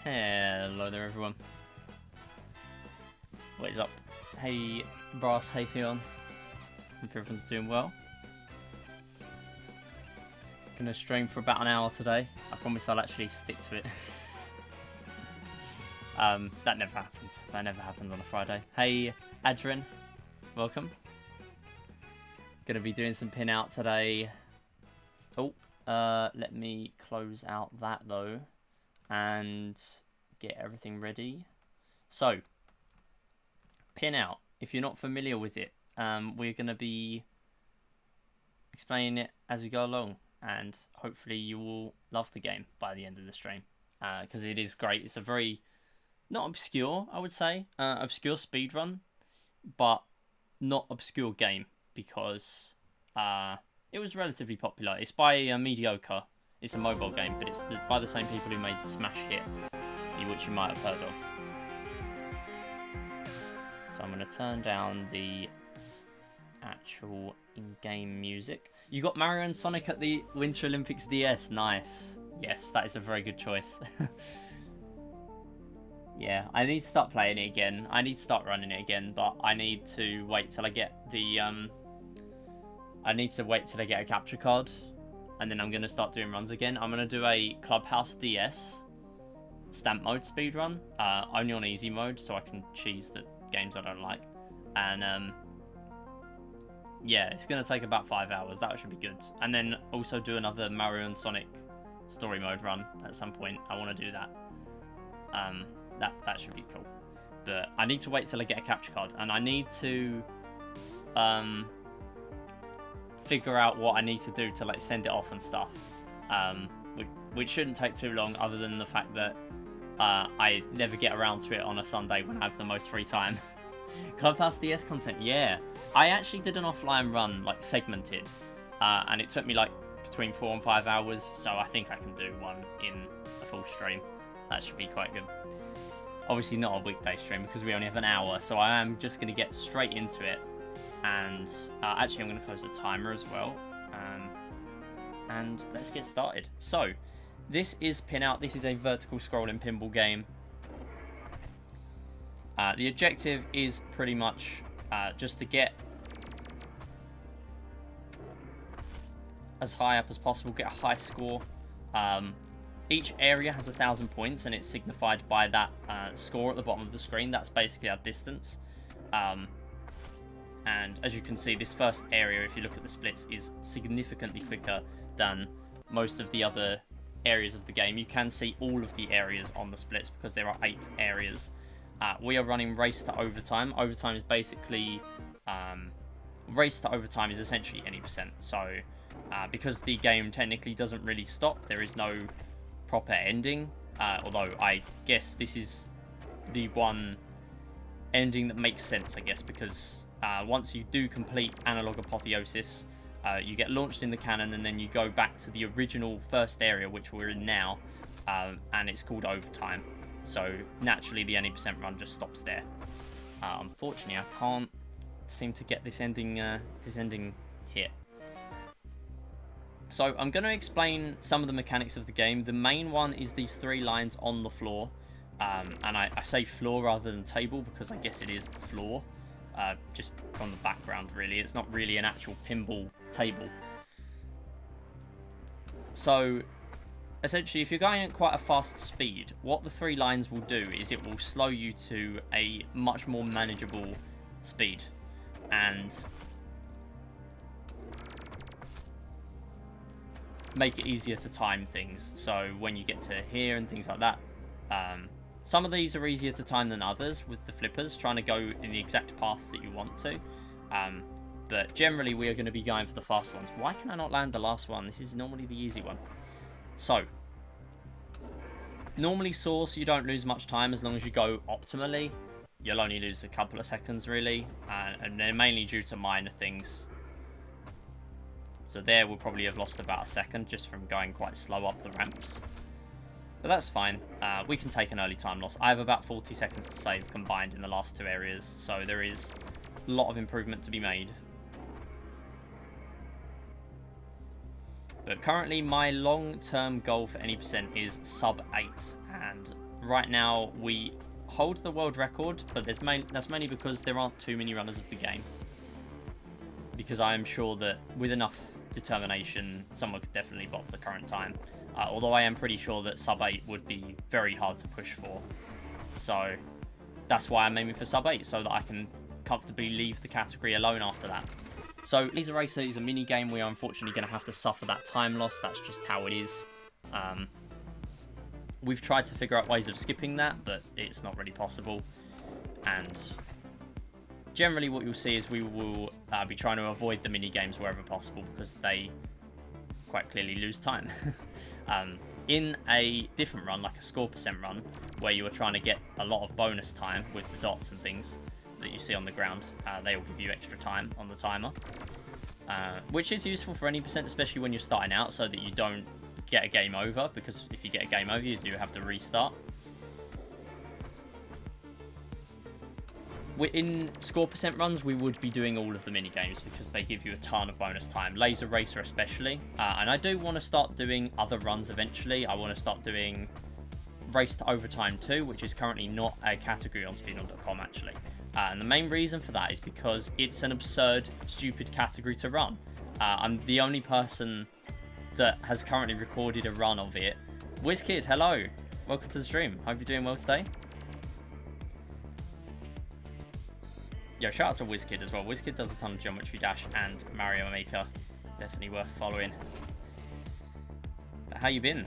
Hello there everyone. What is up? Hey Brass, hey Theon. Hope everyone's doing well. Gonna stream for about an hour today. I promise I'll actually stick to it. That never happens. That never happens on a Friday. Hey Adrian, welcome. Gonna be doing some PinOut today. Oh, let me close out that though and get everything ready. So, PinOut, if you're not familiar with it, we're going to be explaining it as we go along, and hopefully you will love the game by the end of the stream, because it is great. It's a very, not obscure, I would say, obscure speedrun, but not obscure game because it was relatively popular. It's by Mediocre. It's a mobile game, but it's by the same people who made Smash Hit, which you might have heard of. So I'm going to turn down the actual in-game music. You got Mario and Sonic at the Winter Olympics DS. Nice. Yes, that is a very good choice. Yeah, I need to start playing it again. I need to start running it again, but I need to wait till I get the I need to wait till I get a capture card, and then I'm going to start doing runs again. I'm going to do a Clubhouse DS stamp mode speedrun, only on easy mode, so I can cheese the games I don't like. And yeah, it's going to take about 5 hours. That should be good. And then also do another Mario and Sonic story mode run at some point. I want to do that. That should be cool. But I need to wait till I get a capture card, and I need to figure out what I need to do to like send it off and stuff. Which shouldn't take too long, other than the fact that I never get around to it on a Sunday when I have the most free time. Clubhouse DS content, yeah. I actually did an offline run, like segmented, and it took me like between 4 and 5 hours, so I think I can do one in a full stream. That should be quite good. Obviously not a weekday stream because we only have an hour, so I am just going to get straight into it. And actually I'm going to close the timer as well. And let's get started. So, this is PinOut. This is a vertical scrolling pinball game. The objective is pretty much just to get as high up as possible, get a high score. Each area has 1,000 points, and it's signified by that score at the bottom of the screen. That's basically our distance. And as you can see, this first area, if you look at the splits, is significantly quicker than most of the other areas of the game. You can see all of the areas on the splits because there are 8 areas. We are running race to overtime. Overtime is basically race to overtime is essentially any percent. So because the game technically doesn't really stop, there is no proper ending. Although I guess this is the one ending that makes sense, I guess, because once you do complete Analog Apotheosis, you get launched in the cannon, and then you go back to the original first area, which we're in now, and it's called overtime. So naturally the any percent run just stops there. Unfortunately, I can't seem to get this ending here. So I'm going to explain some of the mechanics of the game. The main one is these 3 lines on the floor. And I say floor rather than table because I guess it is the floor. Just from the background, really. It's not really an actual pinball table. So essentially, if you're going at quite a fast speed, what the 3 lines will do is it will slow you to a much more manageable speed. And make it easier to time things. So when you get to here and things like that, some of these are easier to time than others with the flippers, trying to go in the exact paths that you want to. But generally, we are going to be going for the fast ones. Why can I not land the last one? This is normally the easy one. So, normally Source, you don't lose much time as long as you go optimally. You'll only lose a couple of seconds, really. And they're mainly due to minor things. So there, we'll probably have lost about a second just from going quite slow up the ramps. But that's fine. We can take an early time loss. I have about 40 seconds to save combined in the last 2 areas. So there is a lot of improvement to be made. But currently my long-term goal for any percent is sub 8. And right now we hold the world record. But that's mainly because there aren't too many runners of the game. Because I am sure that with enough determination, someone could definitely bop the current time. Although I am pretty sure that sub 8 would be very hard to push for. So that's why I'm aiming for sub 8, so that I can comfortably leave the category alone after that. So Laser Racer is a mini game. We are unfortunately going to have to suffer that time loss. That's just how it is. We've tried to figure out ways of skipping that, but it's not really possible. And generally what you'll see is we will be trying to avoid the mini games wherever possible because they quite clearly lose time. In a different run, like a score percent run, where you are trying to get a lot of bonus time with the dots and things, that you see on the ground. They will give you extra time on the timer, which is useful for any percent, especially when you're starting out, so that you don't get a game over, because if you get a game over, you do have to restart. In score percent runs, we would be doing all of the mini games because they give you a ton of bonus time. Laser Racer especially, and I do want to start doing other runs eventually. I want to start doing Race to Overtime 2, which is currently not a category on speedrun.com actually. And the main reason for that is because it's an absurd, stupid category to run. I'm the only person that has currently recorded a run of it. WizKid, hello! Welcome to the stream. Hope you're doing well today. Yo, shout out to WizKid as well. WizKid does a ton of Geometry Dash and Mario Maker. Definitely worth following. But how you been?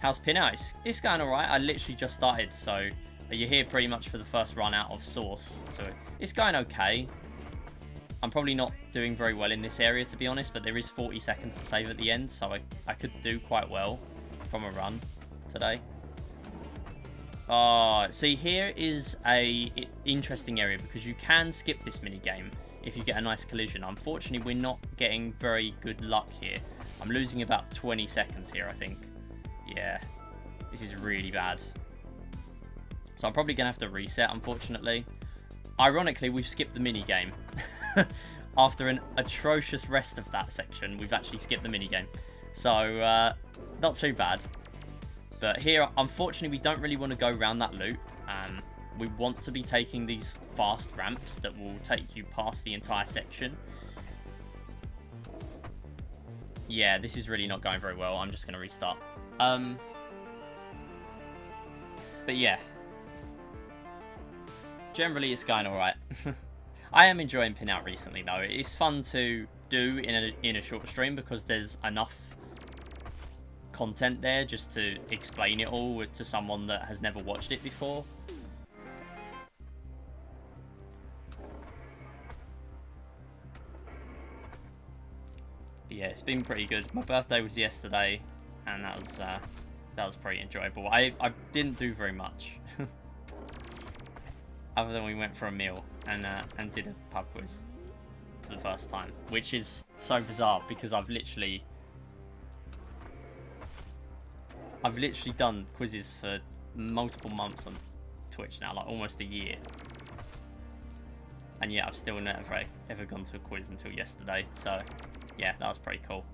How's PinOut? It's going alright. I literally just started, so you're here pretty much for the first run out of Source. So it's going okay. I'm probably not doing very well in this area, to be honest, but there is 40 seconds to save at the end, so I could do quite well from a run today. See, here is a interesting area because you can skip this mini game if you get a nice collision. Unfortunately, we're not getting very good luck here. I'm losing about 20 seconds here, I think. Yeah, this is really bad. So I'm probably going to have to reset, unfortunately. Ironically, we've skipped the mini game. After an atrocious rest of that section, we've actually skipped the mini game. So, not too bad. But here, unfortunately, we don't really want to go around that loop. We want to be taking these fast ramps that will take you past the entire section. Yeah, this is really not going very well. I'm just going to restart. But yeah. Generally, it's going alright. I am enjoying PinOut recently, though. It's fun to do in a short stream because there's enough content there just to explain it all to someone that has never watched it before. But yeah, it's been pretty good. My birthday was yesterday, and that was pretty enjoyable. I didn't do very much, other than we went for a meal and did a pub quiz for the first time, which is so bizarre because I've literally done quizzes for multiple months on Twitch now, like almost a year. And yet I've still never ever gone to a quiz until yesterday. So yeah, that was pretty cool.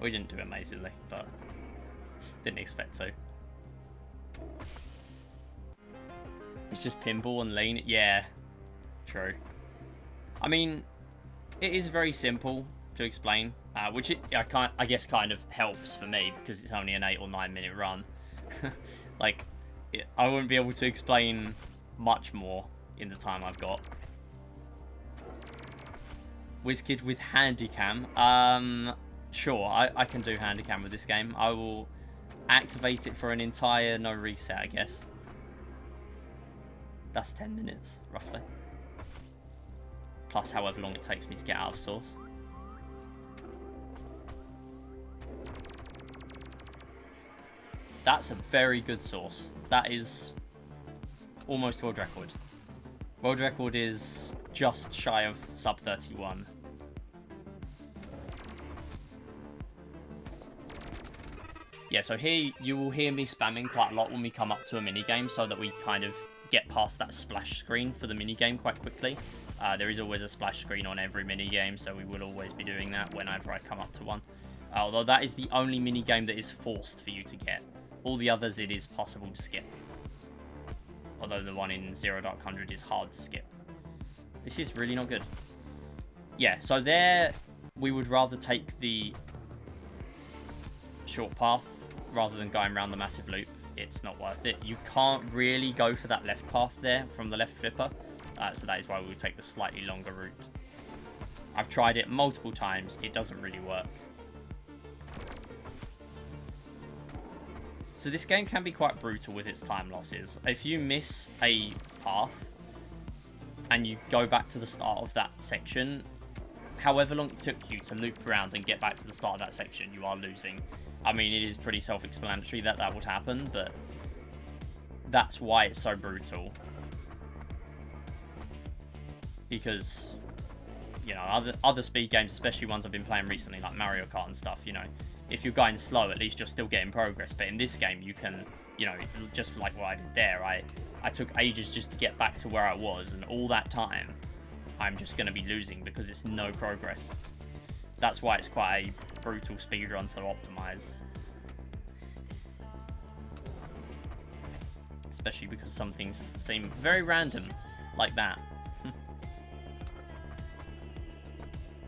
We didn't do amazingly, but didn't expect to. It's just pinball and lean. Yeah, true. I mean, it is very simple to explain. Which I guess kind of helps for me because it's only an 8 or 9 minute run. Like, I wouldn't be able to explain much more in the time I've got. WizKid with Handycam. Sure, I can do Handycam with this game. I will activate it for an entire no reset, I guess. That's 10 minutes, roughly. Plus however long it takes me to get out of Source. That's a very good Source. That is almost world record. World record is just shy of sub 31. Yeah, so here you will hear me spamming quite a lot when we come up to a minigame so that we kind of get past that splash screen for the minigame quite quickly. There is always a splash screen on every minigame, so we will always be doing that whenever I come up to one. Although that is the only minigame that is forced for you to get. All the others it is possible to skip. Although the one in Zero Dark 100 is hard to skip. This is really not good. Yeah, so there we would rather take the short path rather than going around the massive loop. It's not worth it. You can't really go for that left path there from the left flipper. So that is why we would take the slightly longer route. I've tried it multiple times. It doesn't really work. So this game can be quite brutal with its time losses. If you miss a path and you go back to the start of that section, however long it took you to loop around and get back to the start of that section, you are losing. I mean, it is pretty self-explanatory that that would happen, but that's why it's so brutal. Because, you know, other speed games, especially ones I've been playing recently, like Mario Kart and stuff, you know, if you're going slow, at least you're still getting progress. But in this game, you can, you know, just like what I did there, I took ages just to get back to where I was, and all that time, I'm just going to be losing because it's no progress. That's why it's quite a brutal speedrun to optimize. Especially because some things seem very random, like that.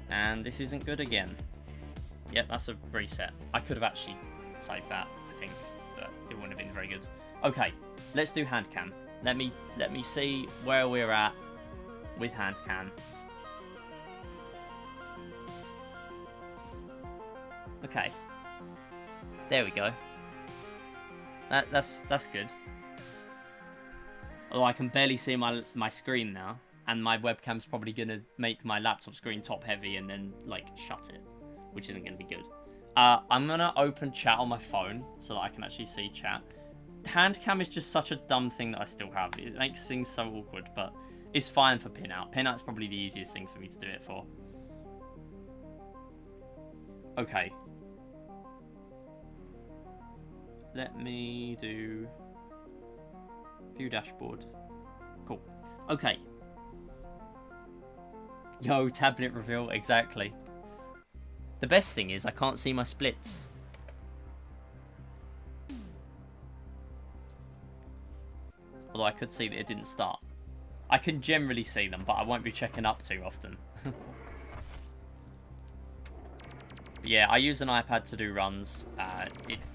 And this isn't good again. Yep, that's a reset. I could have actually saved that, I think, but it wouldn't have been very good. Okay, let's do hand cam. Let me see where we're at with hand cam. Okay, there we go. That's good. Although I can barely see my screen now, and my webcam's probably gonna make my laptop screen top heavy and then like shut it, which isn't gonna be good. I'm gonna open chat on my phone so that I can actually see chat. Hand cam is just such a dumb thing that I still have. It makes things so awkward, but it's fine for PinOut. PinOut's probably the easiest thing for me to do it for. Okay. Let me do view dashboard. Cool. Okay. Yo, tablet reveal, exactly. The best thing is I can't see my splits. Although I could see that it didn't start. I can generally see them, but I won't be checking up too often. Yeah, I use an iPad to do runs.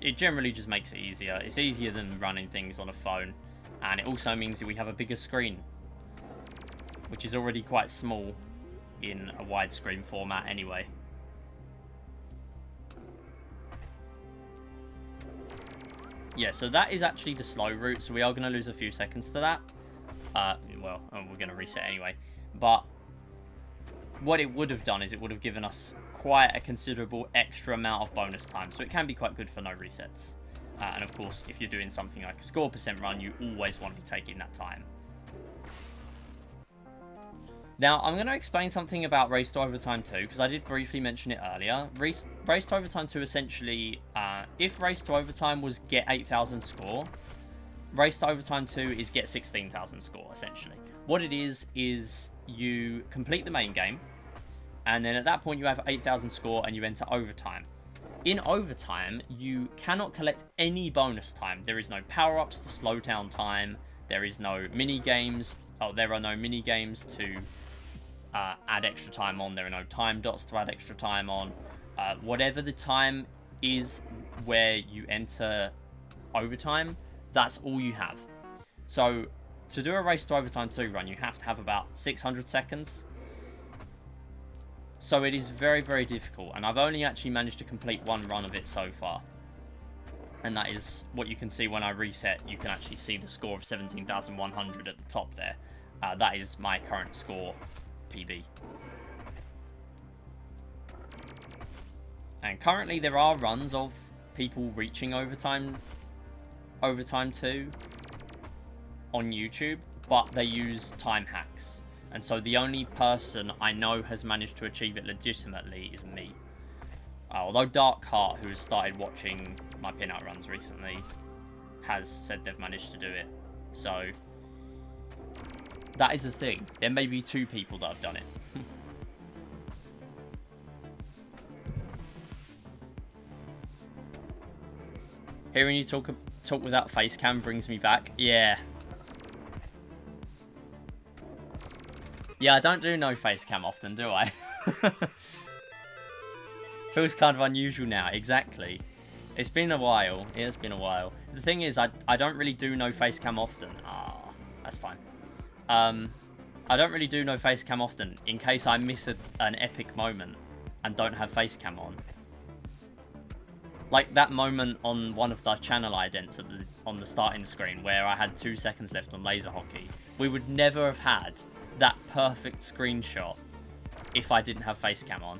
It generally just makes it easier. It's easier than running things on a phone. And it also means that we have a bigger screen, which is already quite small in a widescreen format anyway. Yeah, so that is actually the slow route, so we are going to lose a few seconds to that. Well, we're going to reset anyway. But what it would have done is it would have given us quite a considerable extra amount of bonus time, so it can be quite good for no resets. And of course, if you're doing something like a score percent run, you always want to be taking that time. Now, I'm going to explain something about Race to Overtime 2, because I did briefly mention it earlier. Race to Overtime 2, essentially, if Race to Overtime was get 8,000 score, Race to Overtime 2 is get 16,000 score, essentially. What it is you complete the main game, and then at that point you have 8,000 score and you enter overtime. In overtime, you cannot collect any bonus time. There is no power-ups to slow down time. There is no mini-games. Oh, there are no mini-games to add extra time on. There are no time dots to add extra time on. Whatever the time is where you enter overtime, that's all you have. So to do a Race to Overtime 2 run, you have to have about 600 seconds. So it is very, very difficult, and I've only actually managed to complete one run of it so far. And that is what you can see when I reset. You can actually see the score of 17,100 at the top there. That is my current score, PB. And currently there are runs of people reaching Overtime 2 on YouTube, but they use time hacks. And so the only person I know has managed to achieve it legitimately is me. Although Dark Heart, who has started watching my PinOut runs recently, has said they've managed to do it. So that is the thing. There may be 2 people that have done it. Hearing you talk without face cam brings me back. Yeah. Yeah, I don't do no face cam often, do I? Feels kind of unusual now, exactly. It's been a while. It has been a while. The thing is, I don't really do no face cam often. Ah, that's fine. I don't really do no face cam often, in case I miss an epic moment and don't have face cam on. Like that moment on one of the channel idents on the starting screen where I had 2 seconds left on laser hockey. We would never have had that perfect screenshot if I didn't have face cam on.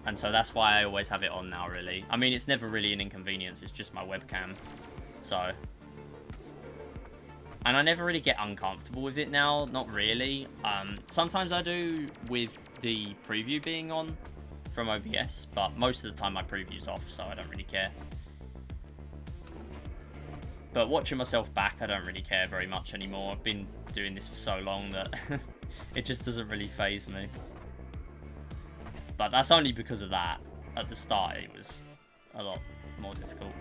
And so that's why I always have it on now, really. I mean, it's never really an inconvenience, it's just my webcam. So And I never really get uncomfortable with it now. Not really. Sometimes I do with the preview being on from OBS, but most of the time my preview's off, so I don't really care. But watching myself back, I don't really care very much anymore. I've been doing this for so long that it just doesn't really faze me. But that's only because of that. At the start, it was a lot more difficult.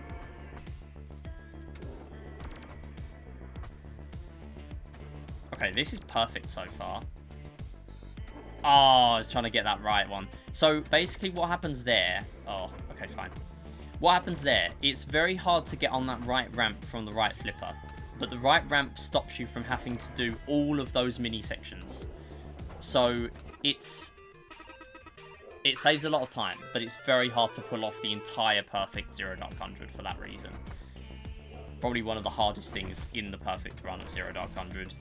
Okay, this is perfect so far. Oh, I was trying to get that right one. So basically what happens there... Oh, okay, fine. What happens there, it's very hard to get on that right ramp from the right flipper. But the right ramp stops you from having to do all of those mini sections. So it saves a lot of time, but it's very hard to pull off the entire perfect 0 Dark 100 for that reason. Probably one of the hardest things in the perfect run of 0 Dark 100.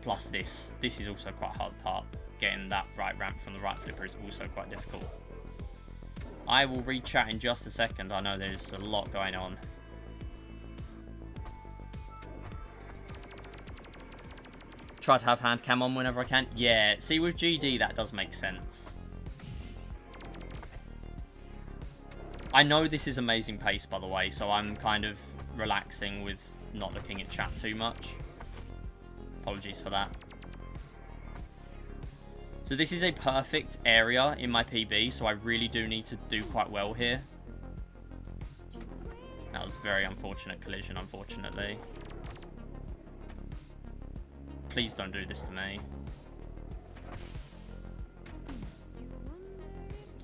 Plus this is also quite a hard part. Getting that right ramp from the right flipper is also quite difficult. I will read chat in just a second. I know there's a lot going on. Try to have hand cam on whenever I can. Yeah, see with GD that does make sense. I know this is amazing pace, by the way, so I'm kind of relaxing with not looking at chat too much. Apologies for that. So this is a perfect area in my PB, so I really do need to do quite well here. That was a very unfortunate collision, unfortunately. Please don't do this to me.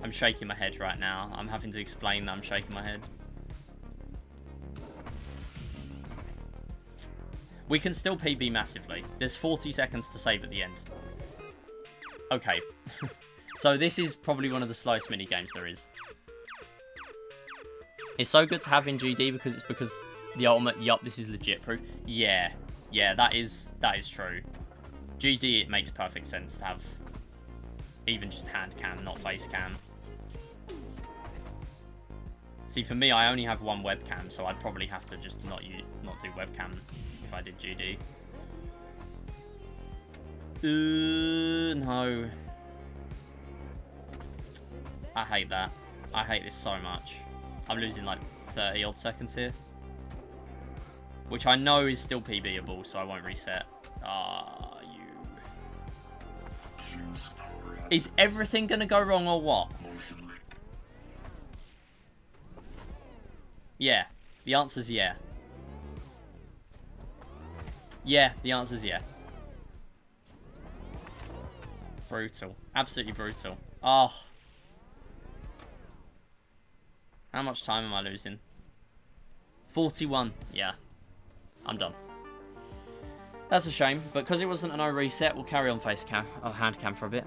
I'm shaking my head right now. I'm having to explain that I'm shaking my head. We can still PB massively. There's 40 seconds to save at the end. Okay. So this is probably one of the slowest mini games there is. It's so good to have in GD because the ultimate, yup, this is legit proof. Yeah, that is true. GD, it makes perfect sense to have even just hand cam, not face cam. See, for me, I only have one webcam, so I'd probably have to just not do webcam if I did GD. No. I hate that. I hate this so much. I'm losing like 30 odd seconds here. Which I know is still PBable, so I won't reset. Ah, you. Is everything gonna go wrong or what? Yeah. The answer's yeah. Yeah, the answer's yeah. Brutal. Absolutely brutal. Oh. How much time am I losing? 41. Yeah. I'm done. That's a shame, but because it wasn't a no reset, we'll carry on face cam, or hand cam for a bit.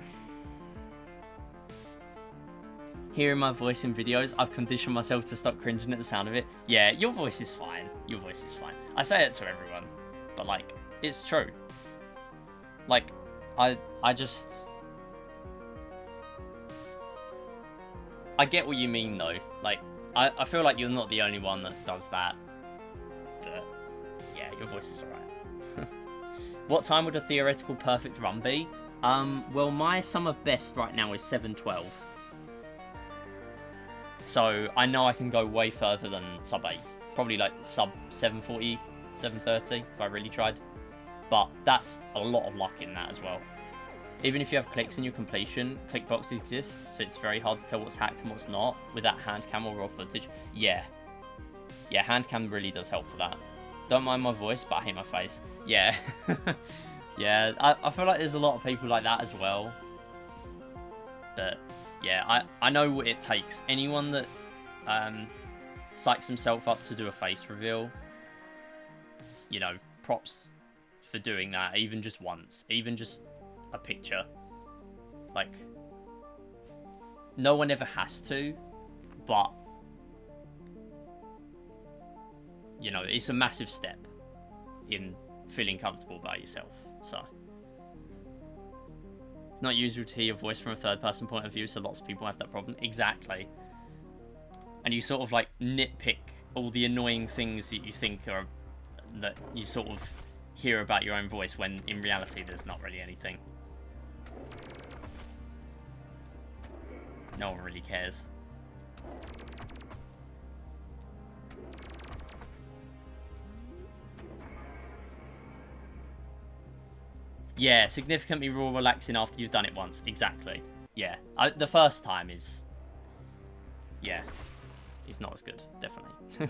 Hearing my voice in videos, I've conditioned myself to stop cringing at the sound of it. Yeah, your voice is fine. Your voice is fine. I say it to everyone, but like, it's true. Like, I get what you mean though. Like, I feel like you're not the only one that does that. But yeah, your voice is alright. What time would a theoretical perfect run be? Well, my sum of best right now is 7:12. So I know I can go way further than sub 8. Probably like sub 7:40, 7:30 if I really tried. But that's a lot of luck in that as well. Even if you have clicks in your completion, click boxes exist, so it's very hard to tell what's hacked and what's not with that hand cam or raw footage. Yeah, hand cam really does help for that. Don't mind my voice, but I hate my face. Yeah, yeah, I feel like there's a lot of people like that as well. But yeah, I know what it takes. Anyone that psychs himself up to do a face reveal, you know, props for doing that, even just once, even just a picture. Like, no one ever has to, but you know, it's a massive step in feeling comfortable about yourself. So it's not usual to hear your voice from a third person point of view, so lots of people have that problem. Exactly. And you sort of like nitpick all the annoying things that you think are, that you sort of hear about your own voice when in reality there's not really anything. No one really cares. Yeah, significantly more relaxing after you've done it once. Exactly. Yeah, the first time is... Yeah, it's not as good, definitely.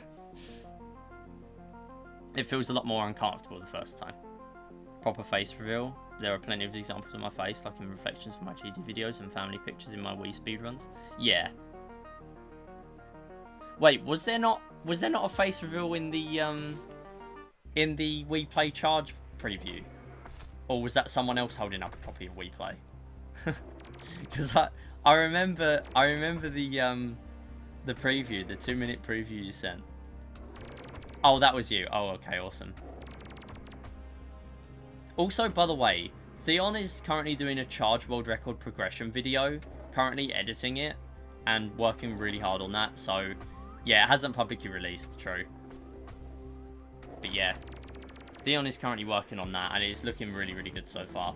It feels a lot more uncomfortable the first time. Proper face reveal. There are plenty of examples of my face, like in reflections from my GD videos and family pictures in my Wii speedruns. Yeah. Wait, was there not a face reveal in the Wii Play Charge preview? Or was that someone else holding up a copy of Wii Play? Because I remember the preview, the 2-minute preview you sent. Oh, that was you. Oh, okay, awesome. Also, by the way, Theon is currently doing a Charge World Record progression video, currently editing it, and working really hard on that, so, yeah, it hasn't publicly released, true. But yeah, Theon is currently working on that, and it's looking really, really good so far.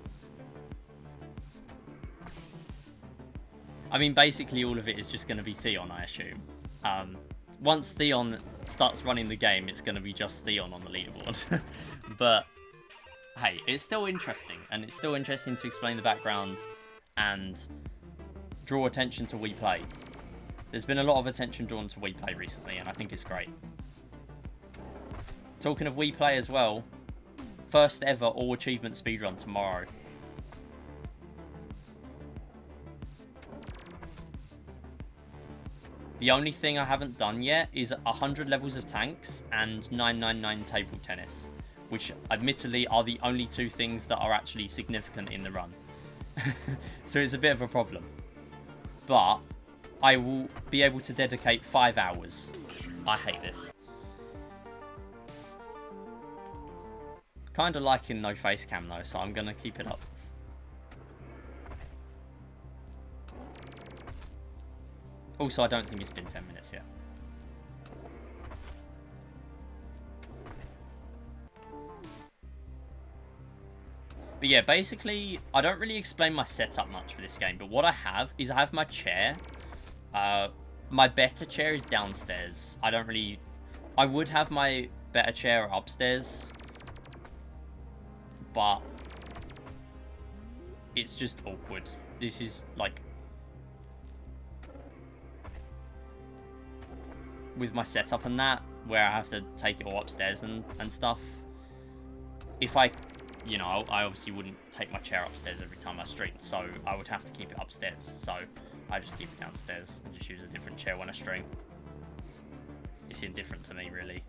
I mean, basically all of it is just going to be Theon, I assume. Once Theon starts running the game, it's going to be just Theon on the leaderboard. But, hey, it's still interesting, and it's still interesting to explain the background and draw attention to Wii Play. There's been a lot of attention drawn to Wii Play recently, and I think it's great. Talking of Wii Play as well, first ever all achievement speedrun tomorrow. The only thing I haven't done yet is 100 levels of tanks and 999 table tennis, which admittedly are the only two things that are actually significant in the run. So it's a bit of a problem. But I will be able to dedicate 5 hours. I hate this. Kind of liking no face cam though, so I'm going to keep it up. Also, I don't think it's been 10 minutes yet. But yeah, basically, I don't really explain my setup much for this game, but what I have is I have my chair. My better chair is downstairs. I would have my better chair upstairs, but it's just awkward. This is like, with my setup and that, where I have to take it all upstairs and stuff. If I, you know, I obviously wouldn't take my chair upstairs every time I stream, so I would have to keep it upstairs. So I just keep it downstairs and just use a different chair when I stream. It's indifferent to me, really.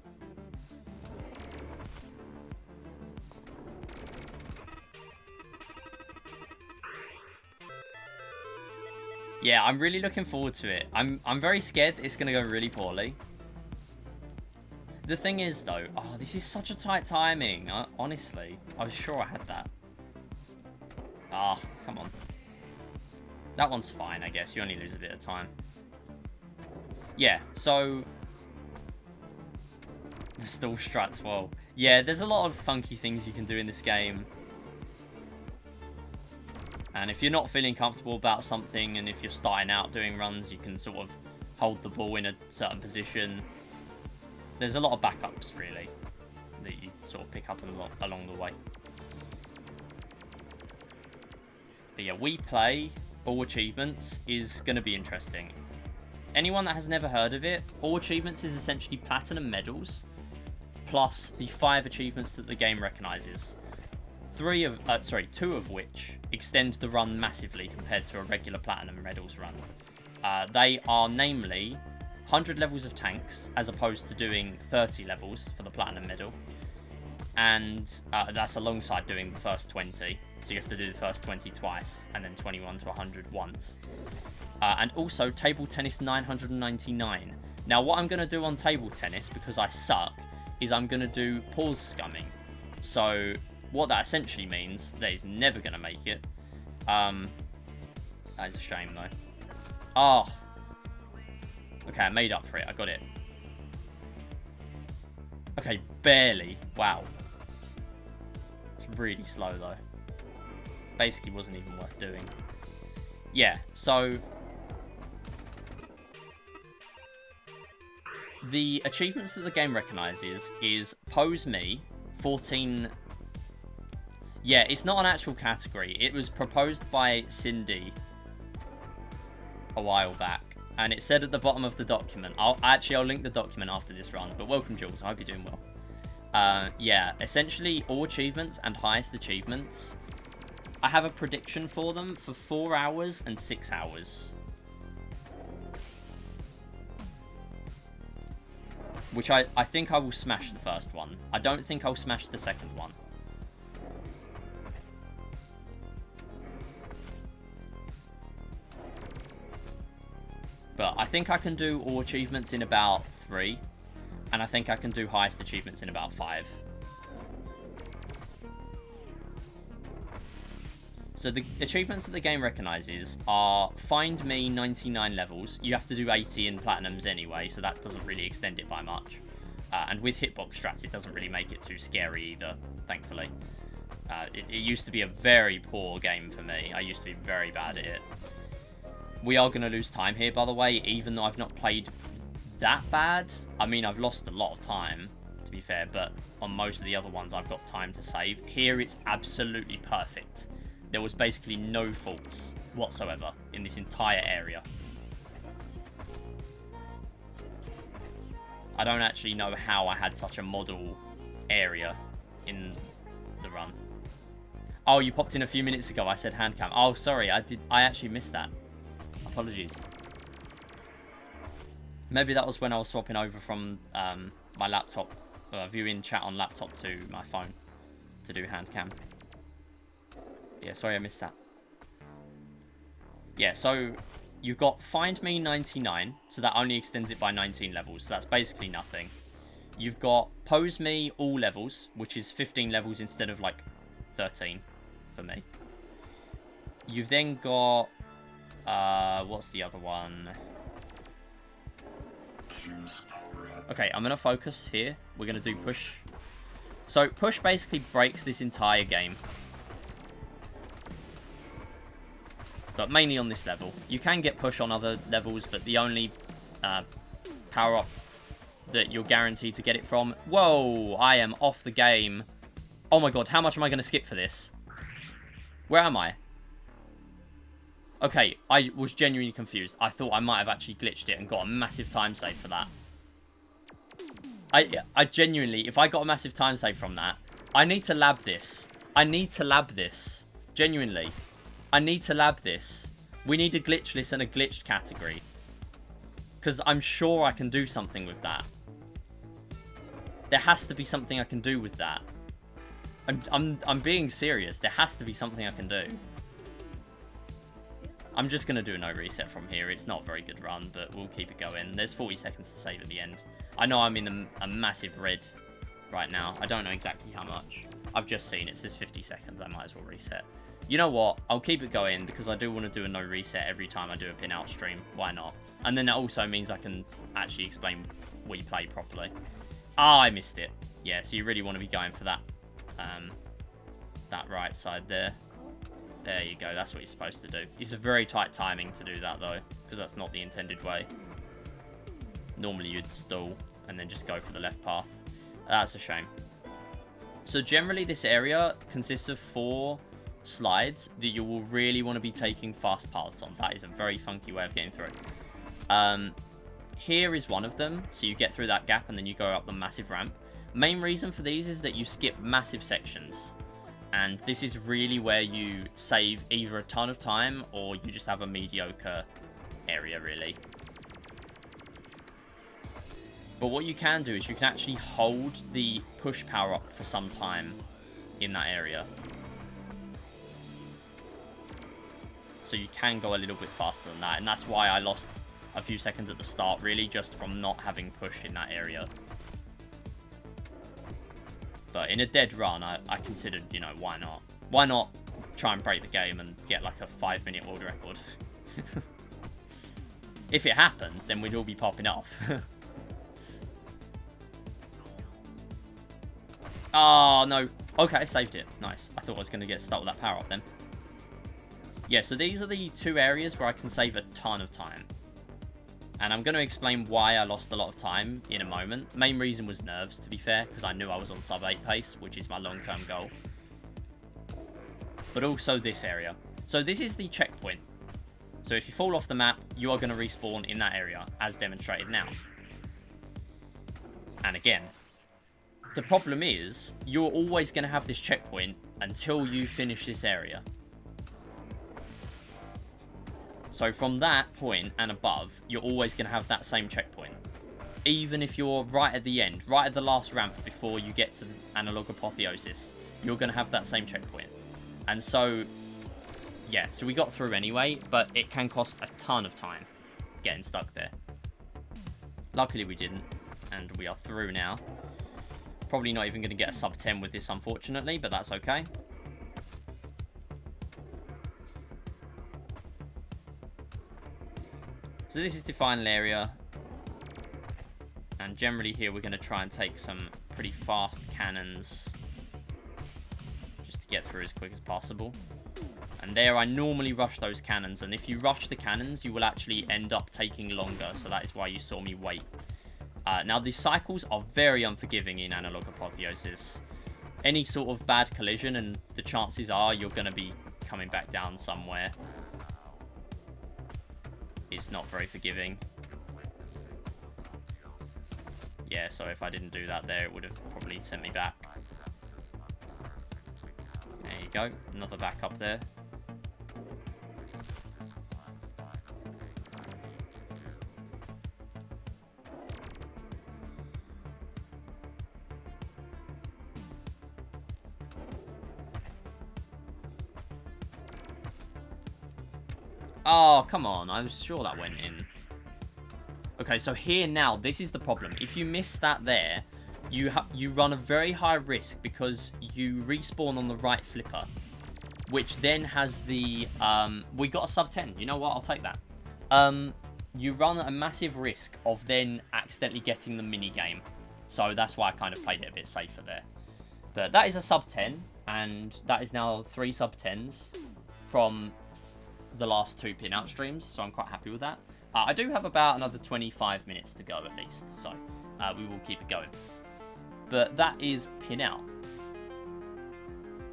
Yeah, I'm really looking forward to it. I'm very scared that it's going to go really poorly. The thing is, though, oh, this is such a tight timing. Honestly, I was sure I had that. Ah, come on. That one's fine, I guess. You only lose a bit of time. Yeah, so... the stall strats, well. Yeah, there's a lot of funky things you can do in this game. And if you're not feeling comfortable about something, and if you're starting out doing runs, you can sort of hold the ball in a certain position. There's a lot of backups, really, that you sort of pick up along the way. But yeah, Wii Play, all achievements, is going to be interesting. Anyone that has never heard of it, all achievements is essentially platinum medals, plus the 5 achievements that the game recognises. 2 of which extend the run massively compared to a regular platinum medals run. They are namely 100 levels of tanks, as opposed to doing 30 levels for the platinum medal, and that's alongside doing the first 20, so you have to do the first 20 twice, and then 21 to 100 once. And also table tennis 999. Now what I'm going to do on table tennis, because I suck, is I'm going to do pause scumming. So what that essentially means, that he's never going to make it. That is a shame, though. Oh. Okay, I made up for it. I got it. Okay, barely. Wow. It's really slow though. Basically wasn't even worth doing. Yeah, so the achievements that the game recognizes is Pose Me, 14... Yeah, it's not an actual category. It was proposed by Cindy a while back. And it said at the bottom of the document... I'll link the document after this run. But welcome, Jules. I hope you're doing well. Yeah, essentially all achievements and highest achievements... I have a prediction for them for 4 hours and 6 hours. Which I think I will smash the first one. I don't think I'll smash the second one. But I think I can do all achievements in about 3. And I think I can do highest achievements in about 5. So the achievements that the game recognizes are Find Me 99 levels. You have to do 80 in Platinums anyway, so that doesn't really extend it by much. And with hitbox strats, it doesn't really make it too scary either, thankfully. It used to be a very poor game for me. I used to be very bad at it. We are going to lose time here, by the way, even though I've not played that bad. I mean, I've lost a lot of time, to be fair, but on most of the other ones, I've got time to save. Here, it's absolutely perfect. There was basically no faults whatsoever in this entire area. I don't actually know how I had such a model area in the run. Oh, you popped in a few minutes ago. I said hand cam. Oh, sorry. I actually missed that. Apologies. Maybe that was when I was swapping over from my laptop, viewing chat on laptop to my phone to do hand cam. Yeah, sorry I missed that. Yeah, so you've got Find Me 99, so that only extends it by 19 levels, so that's basically nothing. You've got Pose Me all levels, which is 15 levels instead of like 13 for me. You've then got what's the other one? Okay, I'm gonna focus here. We're gonna do push. So push basically breaks this entire game. But mainly on this level. You can get push on other levels, but the only power-up that you're guaranteed to get it from... Whoa! I am off the game. Oh my god, how much am I going to skip for this? Where am I? Okay, I was genuinely confused. I thought I might have actually glitched it and got a massive time save for that. I genuinely, if I got a massive time save from that, I need to lab this. I need to lab this. Genuinely. I need to lab this. We need a glitchless and a glitched category. Because I'm sure I can do something with that. There has to be something I can do with that. I'm being serious. There has to be something I can do. I'm just going to do a no reset from here. It's not a very good run, but we'll keep it going. There's 40 seconds to save at the end. I know I'm in a massive red right now. I don't know exactly how much. I've just seen it says 50 seconds. I might as well reset. You know what? I'll keep it going because I do want to do a no reset every time I do a PinOut stream. Why not? And then that also means I can actually explain what you play properly. Ah, I missed it. Yeah, so you really want to be going for that that right side there. There you go. That's what you're supposed to do. It's a very tight timing to do that though, because that's not the intended way. Normally you'd stall and then just go for the left path. That's a shame. So generally this area consists of 4 slides that you will really want to be taking fast paths on. That is a very funky way of getting through. Here is one of them, so you get through that gap and then you go up the massive ramp. Main reason for these is that you skip massive sections, and this is really where you save either a ton of time or you just have a mediocre area really. But what you can do is you can actually hold the push power up for some time in that area. So you can go a little bit faster than that, and that's why I lost a few seconds at the start, really, just from not having push in that area. But in a dead run, I considered, you know, why not? Why not try and break the game and get like a 5-minute world record? If it happened, then we'd all be popping off. Oh, no. Okay, I saved it. Nice. I thought I was going to get stuck with that power up then. Yeah, so these are the 2 areas where I can save a ton of time. And I'm going to explain why I lost a lot of time in a moment. Main reason was nerves, to be fair, because I knew I was on sub 8 pace, which is my long-term goal. But also this area. So this is the checkpoint. So if you fall off the map, you are going to respawn in that area, as demonstrated now. And again, the problem is, you're always going to have this checkpoint until you finish this area. So from that point and above, you're always going to have that same checkpoint. Even if you're right at the end, right at the last ramp before you get to Analog Apotheosis, you're going to have that same checkpoint. And so, yeah, so we got through anyway, but it can cost a ton of time getting stuck there. Luckily we didn't, and we are through now. Probably not even going to get a sub 10 with this, unfortunately, but that's okay. So this is the final area. And generally here we're going to try and take some pretty fast cannons. Just to get through as quick as possible. And there I normally rush those cannons. And if you rush the cannons, you will actually end up taking longer. So that is why you saw me wait. Now, the cycles are very unforgiving in Analog Apotheosis. Any sort of bad collision, and the chances are you're going to be coming back down somewhere. It's not very forgiving. Yeah, so if I didn't do that there, it would have probably sent me back. There you go. Another back up there. Oh, come on. I was sure that went in. Okay, so here now, this is the problem. If you miss that there, you run a very high risk because you respawn on the right flipper, which then has the... we got a sub 10. You know what? I'll take that. You run a massive risk of then accidentally getting the minigame. So that's why I kind of played it a bit safer there. But that is a sub 10, and that is now 3 sub 10s from the last 2 PinOut streams, so I'm quite happy with that. I do have about another 25 minutes to go at least, so we will keep it going. But that is PinOut.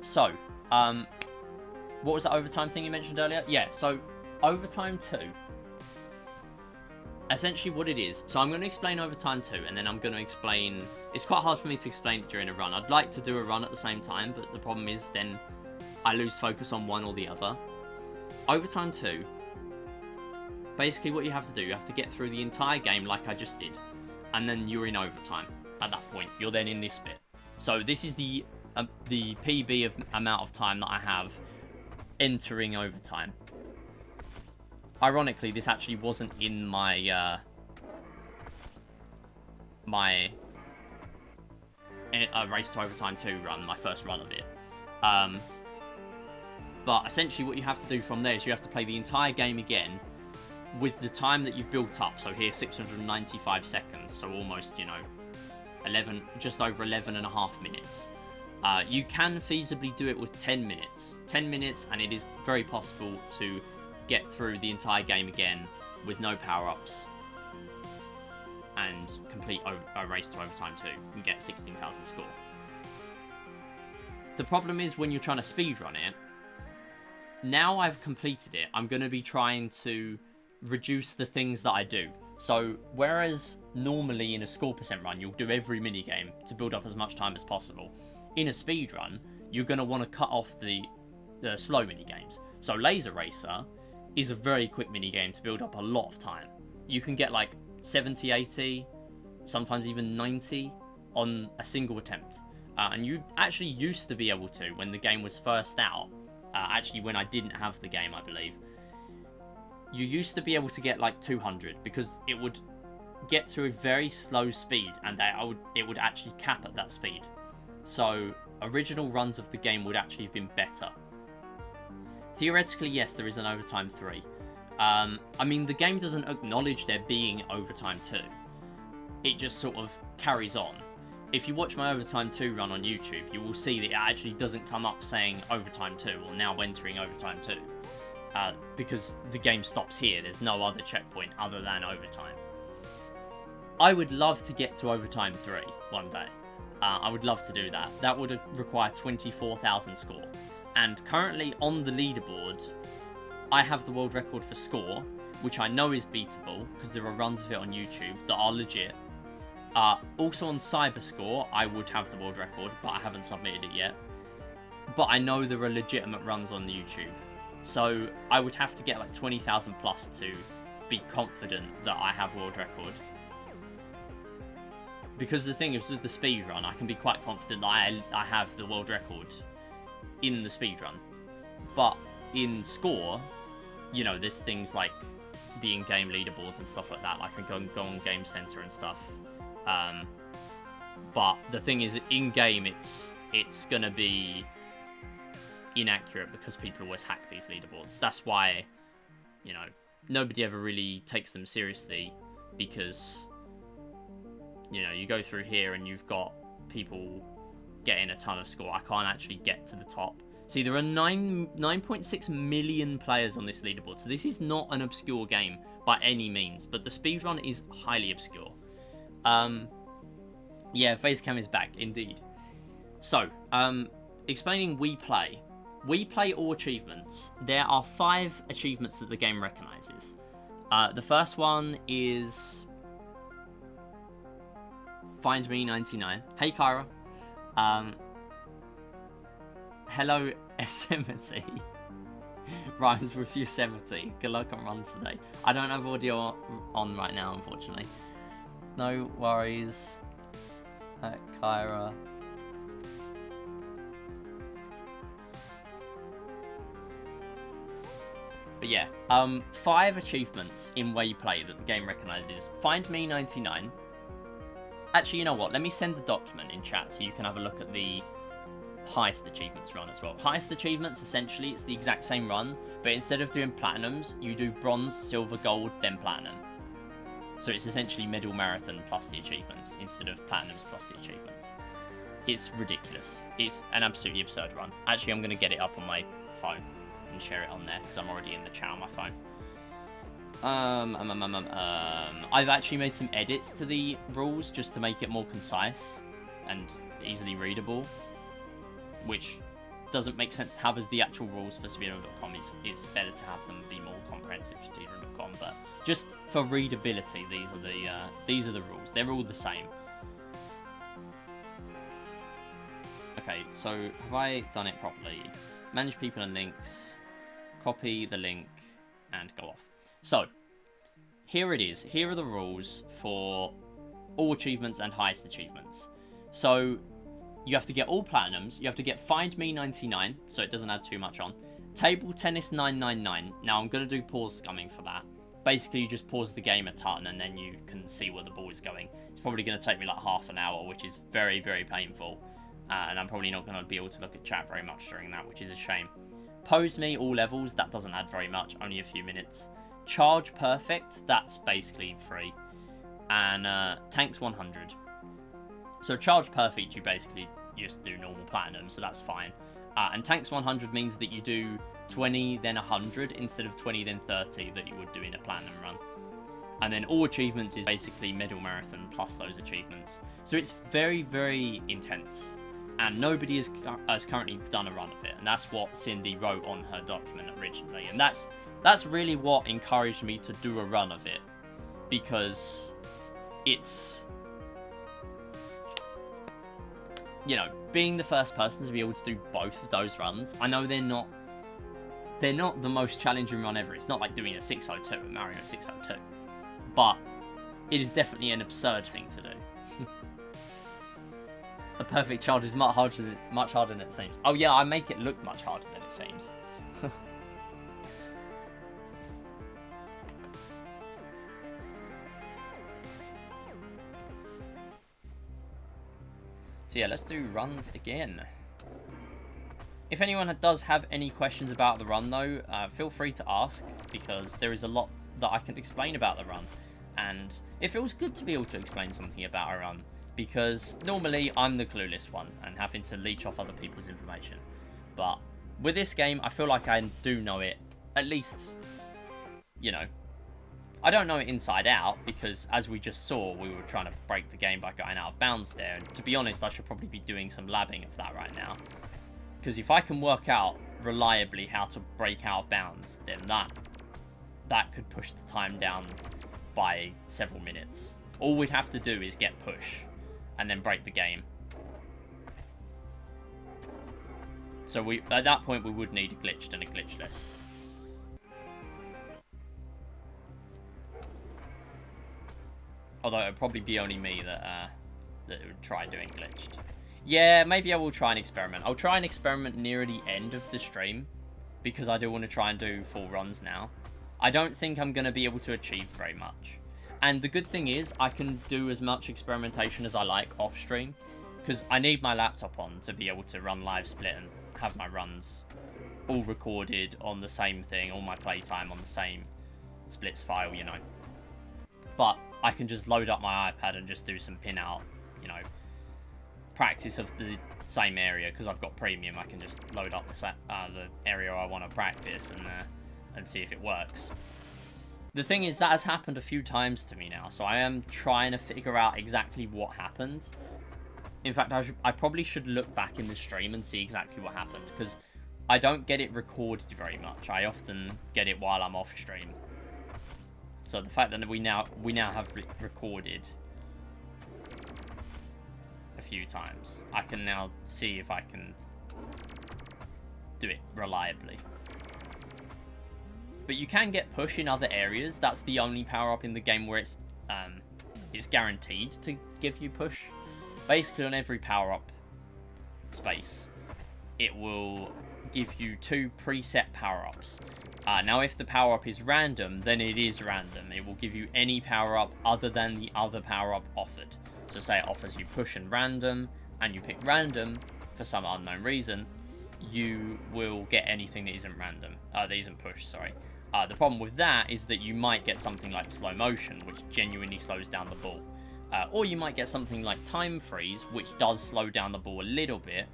So, what was that overtime thing you mentioned earlier? Yeah, so overtime 2. Essentially what it is, so I'm going to explain overtime 2, and then I'm going to explain... It's quite hard for me to explain it during a run. I'd like to do a run at the same time, but the problem is then I lose focus on one or the other. Overtime 2, basically what you have to do, you have to get through the entire game like I just did, and then you're in overtime. At that point, you're then in this bit. So this is the PB of amount of time that I have entering overtime. Ironically, this actually wasn't in my Race to Overtime 2 run, my first run of it. But essentially what you have to do from there is you have to play the entire game again with the time that you've built up. So here, 695 seconds. So almost, you know, just over 11 and a half minutes. You can feasibly do it with 10 minutes. 10 minutes, and it is very possible to get through the entire game again with no power-ups and complete a Race to Overtime 2 and get 16,000 score. The problem is when you're trying to speedrun it, now I've completed it, I'm going to be trying to reduce the things that I do. So, whereas normally in a score percent run, you'll do every minigame to build up as much time as possible, in a speedrun, you're going to want to cut off the slow minigames. So, Laser Racer is a very quick minigame to build up a lot of time. You can get like 70, 80, sometimes even 90 on a single attempt. And you actually used to be able to when the game was first out. Actually, when I didn't have the game, I believe. You used to be able to get like 200 because it would get to a very slow speed and it would actually cap at that speed. So, original runs of the game would actually have been better. Theoretically, yes, there is an overtime 3. I mean, the game doesn't acknowledge there being overtime 2. It just sort of carries on. if you watch my Overtime 2 run on YouTube, you will see that it actually doesn't come up saying Overtime 2 or now entering Overtime 2. Because the game stops here. There's no other checkpoint other than Overtime. I would love to get to Overtime 3 one day. I would love to do that. That would require 24,000 score. And currently on the leaderboard, I have the world record for score, which I know is beatable because there are runs of it on YouTube that are legit. Also on Cyberscore, I would have the world record, but I haven't submitted it yet. But I know there are legitimate runs on YouTube. So I would have to get like 20,000 plus to be confident that I have world record. Because the thing is, with the speedrun, I can be quite confident that I have the world record in the speedrun. But in score, you know, there's things like the in-game leaderboards and stuff like that. Like I can go on Game Center and stuff. But the thing is, in-game, it's gonna be inaccurate because people always hack these leaderboards. That's why, you know, nobody ever really takes them seriously, because, you know, you go through here and you've got people getting a ton of score. I can't actually get to the top. See, there are 9.6 million players on this leaderboard, so this is not an obscure game by any means, but the speedrun is highly obscure. Yeah, Facecam is back, indeed. So, explaining We Play. We Play all achievements. There are 5 achievements that the game recognizes. The first one is Find Me 99. Hey, Kyra. Hello, Yosemite. Rhymes with Yosemite. Good luck on runs today. I don't have audio on right now, unfortunately. No worries, Kyra. But yeah, 5 achievements in Where You Play that the game recognizes. Find Me 99. Actually, you know what? Let me send the document in chat so you can have a look at the highest achievements run as well. Highest achievements, essentially, it's the exact same run, but instead of doing platinums, you do bronze, silver, gold, then platinum. So it's essentially middle marathon plus the achievements instead of platinums plus the achievements. It's ridiculous. It's an absolutely absurd run. Actually, I'm going to get it up on my phone and share it on there because I'm already in the chat on my phone. I've actually made some edits to the rules just to make it more concise and easily readable, which doesn't make sense to have as the actual rules for speedrun.com. It's better to have them be more comprehensive for speedrun.com, but just for readability, these are the rules. They're all the same. Okay, so have I done it properly? Manage people and links, copy the link, and go off. So, here it is. Here are the rules for all achievements and highest achievements. So, you have to get all platinums. You have to get Find Me 99, so it doesn't add too much on. Table Tennis 999. Now, I'm going to do pause scumming for that. Basically, you just pause the game a ton, and then you can see where the ball is going. It's probably going to take me like half an hour, which is very, very painful. And I'm probably not going to be able to look at chat very much during that, which is a shame. Pose Me, all levels. That doesn't add very much, only a few minutes. Charge Perfect, that's basically free. And Tanks 100. So Charge Perfect, you basically just do normal platinum, so that's fine. And Tanks 100 means that you do 20, then 100, instead of 20, then 30 that you would do in a platinum run. And then all achievements is basically middle marathon plus those achievements. So it's very, very intense. And nobody has currently done a run of it. And that's what Cindy wrote on her document originally. And that's really what encouraged me to do a run of it, because it's, you know, being the first person to be able to do both of those runs. I know they're not the most challenging run ever. It's not like doing a 602, a Mario 602, but it is definitely an absurd thing to do. A perfect charge is much harder than it seems. Oh yeah, I make it look much harder than it seems. So yeah, let's do runs again. If anyone does have any questions about the run though, feel free to ask, because there is a lot that I can explain about the run. And it feels good to be able to explain something about a run, because normally I'm the clueless one and having to leech off other people's information. But with this game, I feel like I do know it, at least, you know. I don't know it inside out, because as we just saw, we were trying to break the game by going out of bounds there. And to be honest, I should probably be doing some labbing of that right now. Because if I can work out reliably how to break out of bounds, then that could push the time down by several minutes. All we'd have to do is get push, and then break the game. So at that point, we would need a glitched and a glitchless. Although it would probably be only me that would try doing glitched. Yeah, maybe I will try and experiment. I'll try and experiment near the end of the stream, because I do want to try and do full runs now. I don't think I'm going to be able to achieve very much. And the good thing is, I can do as much experimentation as I like off stream, because I need my laptop on to be able to run live split and have my runs all recorded on the same thing, all my playtime on the same splits file, you know. But I can just load up my iPad and just do some PinOut, you know, practice of the same area, because I've got premium. I can just load up the area I want to practice and see if it works. The thing is, that has happened a few times to me now, so I am trying to figure out exactly what happened. In fact, I probably should look back in the stream and see exactly what happened, because I don't get it recorded very much. I often get it while I'm off stream. So the fact that we now have recorded a few times, I can now see if I can do it reliably. But you can get push in other areas. That's the only power-up in the game where it's guaranteed to give you push. Basically, on every power-up space, it will give you 2 preset power-ups. Now, if the power-up is random, then it is random. It will give you any power-up other than the other power-up offered. So say it offers you push and random, and you pick random for some unknown reason, you will get anything that isn't random. That isn't push, sorry. The problem with that is that you might get something like slow motion, which genuinely slows down the ball. Or you might get something like time freeze, which does slow down the ball a little bit,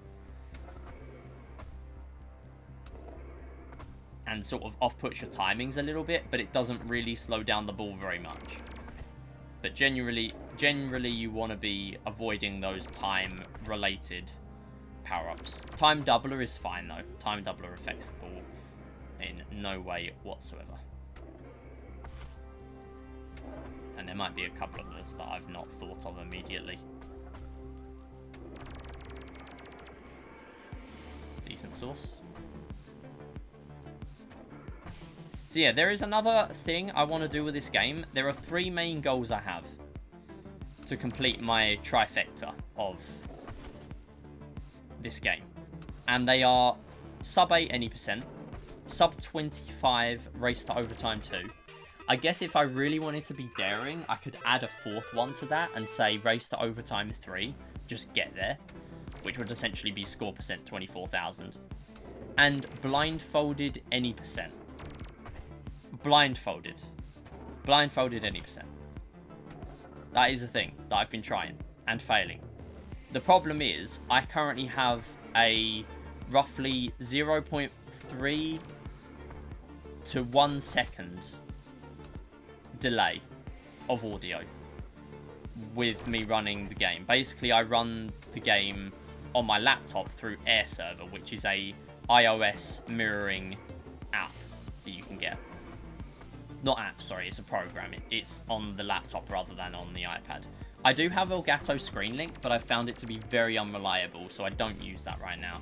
and sort of off-puts your timings a little bit, but it doesn't really slow down the ball very much. But generally you want to be avoiding those time-related power-ups. Time doubler is fine, though. Time doubler affects the ball in no way whatsoever. And there might be a couple of others that I've not thought of immediately. Decent source. So yeah, there is another thing I want to do with this game. There are 3 main goals I have to complete my trifecta of this game. And they are sub 8 any percent, sub 25 race to overtime 2. I guess if I really wanted to be daring, I could add a 4th one to that and say race to overtime 3, just get there, which would essentially be score percent 24,000. And blindfolded any percent. Blindfolded any percent. That is a thing that I've been trying and failing. The problem is I currently have a roughly 0.3 to 1 second delay of audio with me running the game. Basically, I run the game on my laptop through Air Server, which is a iOS mirroring app that you can get. Not app, sorry, it's a program. It's on the laptop rather than on the iPad. I do have Elgato Screen Link, but I found it to be very unreliable, so I don't use that right now.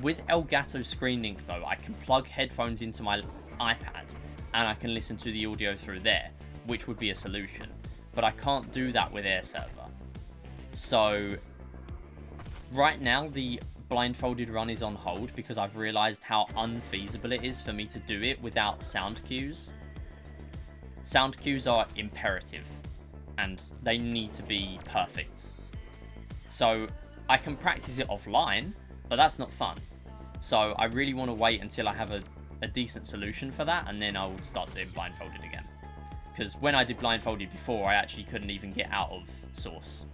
With Elgato Screen Link, though, I can plug headphones into my iPad, and I can listen to the audio through there, which would be a solution. But I can't do that with Air Server. So, right now, the blindfolded run is on hold because I've realised how unfeasible it is for me to do it without sound cues. Sound cues are imperative, and they need to be perfect. So, I can practice it offline, but that's not fun. So, I really want to wait until I have a decent solution for that, and then I'll start doing blindfolded again. Because when I did blindfolded before, I actually couldn't even get out of source.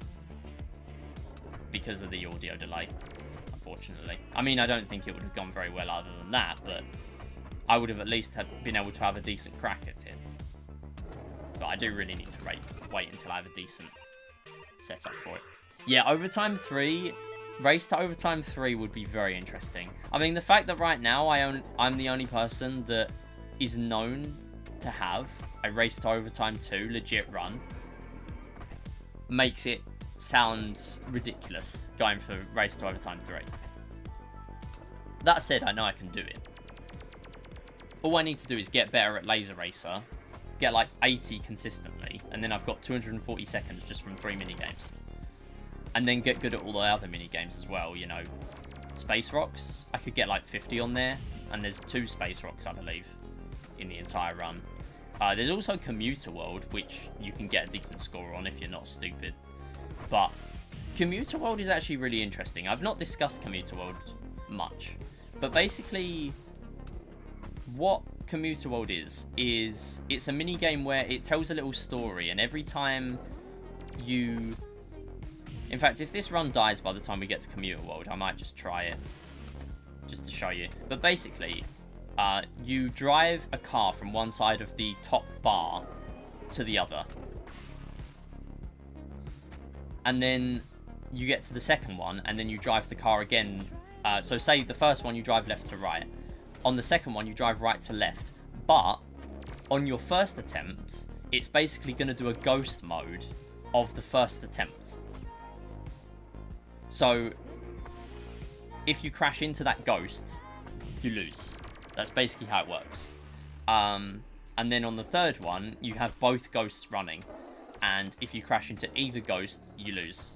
because of the audio delay, unfortunately. I mean, I don't think it would have gone very well other than that, but I would have at least been able to have a decent crack at it. But I do really need to wait until I have a decent setup for it. Yeah, Overtime 3, Race to Overtime 3 would be very interesting. I mean, the fact that right now I'm the only person that is known to have a Race to Overtime 2 legit run makes it sound ridiculous going for Race to Overtime 3. That said, I know I can do it. All I need to do is get better at Laser Racer, get like 80 consistently, and then I've got 240 seconds just from 3 minigames. And then get good at all the other minigames as well, you know. Space Rocks, I could get like 50 on there, and there's 2 Space Rocks, I believe, in the entire run. There's also Commuter World, which you can get a decent score on if you're not stupid. But Commuter World is actually really interesting. I've not discussed Commuter World much, but basically what Commuter World is it's a mini game where it tells a little story, and every time you... In fact, if this run dies by the time we get to Commuter World, I might just try it, just to show you. But basically, you drive a car from one side of the top bar to the other. And then you get to the second one, and then you drive the car again. So say the first one, you drive left to right. On the second one, you drive right to left. But on your first attempt, it's basically going to do a ghost mode of the first attempt. So if you crash into that ghost, you lose. That's basically how it works. And then on the third one, you have both ghosts running. And if you crash into either ghost, you lose.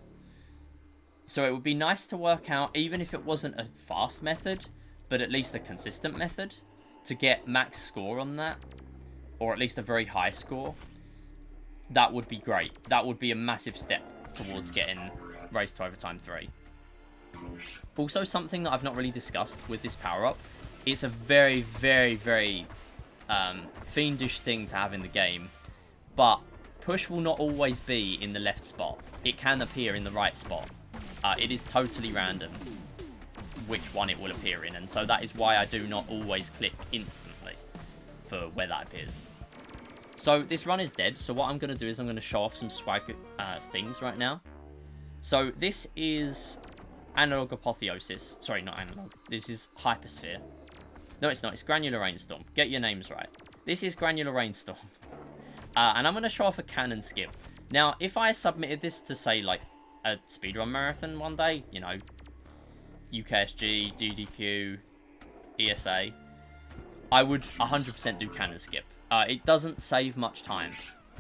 So it would be nice to work out, even if it wasn't a fast method, but at least a consistent method, to get max score on that. Or at least a very high score. That would be great. That would be a massive step towards getting Race to Overtime 3. Also, something that I've not really discussed with this power-up, it's a very, very, very fiendish thing to have in the game, but push will not always be in the left spot. It can appear in the right spot. It is totally random which one it will appear in, and so that is why I do not always click instantly for where that appears. So this run is dead, so what I'm going to do is I'm going to show off some swag things right now. So this is Analog Apotheosis. Sorry, not Analog. This is Hypersphere. No, it's not. It's Granular Rainstorm. Get your names right. This is Granular Rainstorm. And I'm going to show off a cannon skip. Now, if I submitted this to, say, like, a speedrun marathon one day, you know, UKSG, DDQ, ESA, I would 100% do cannon skip. It doesn't save much time,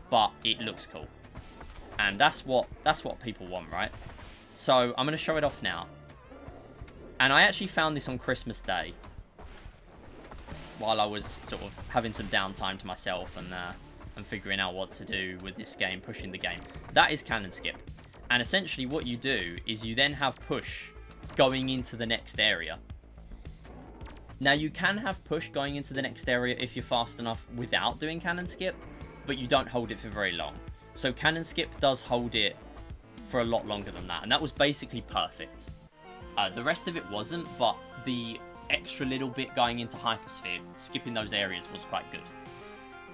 but it looks cool. And that's what people want, right? So I'm going to show it off now. And I actually found this on Christmas Day, while I was sort of having some downtime to myself and figuring out what to do with this game, pushing the game. That is cannon skip. And essentially what you do is you then have push going into the next area. Now you can have push going into the next area if you're fast enough without doing cannon skip, but you don't hold it for very long. So cannon skip does hold it for a lot longer than that, and that was basically perfect. The rest of it wasn't, but the extra little bit going into Hypersphere, skipping those areas, was quite good.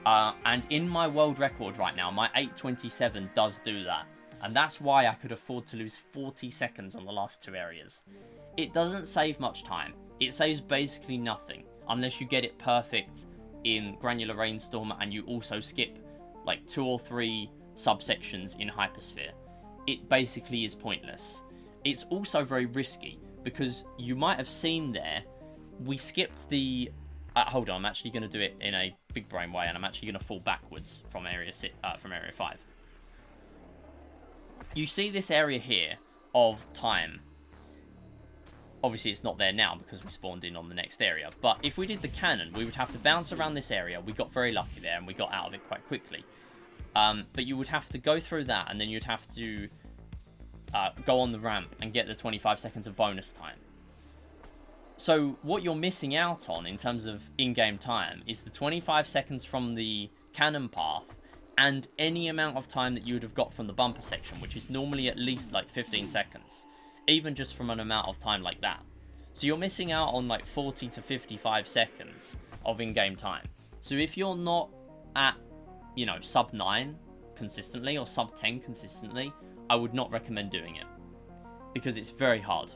And in my world record right now, my 8:27 does do that, and that's why I could afford to lose 40 seconds on the last 2 areas. It doesn't save much time. It saves basically nothing, unless you get it perfect in Granular Rainstorm and you also skip like 2 or 3 subsections in Hypersphere. It basically is pointless. It's also very risky, because you might have seen there, we skipped the... hold on, I'm actually going to do it in a big brain way, and I'm actually going to fall backwards from area 5. You see this area here of time. Obviously it's not there now because we spawned in on the next area, but if we did the cannon, we would have to bounce around this area. We got very lucky there and we got out of it quite quickly. But you would have to go through that, and then you'd have to go on the ramp and get the 25 seconds of bonus time. So what you're missing out on in terms of in-game time is the 25 seconds from the cannon path and any amount of time that you would have got from the bumper section, which is normally at least like 15 seconds. even just from an amount of time like that. So you're missing out on like 40 to 55 seconds of in-game time. So if you're not at, you know, sub 9 consistently or sub 10 consistently, I would not recommend doing it, because it's very hard.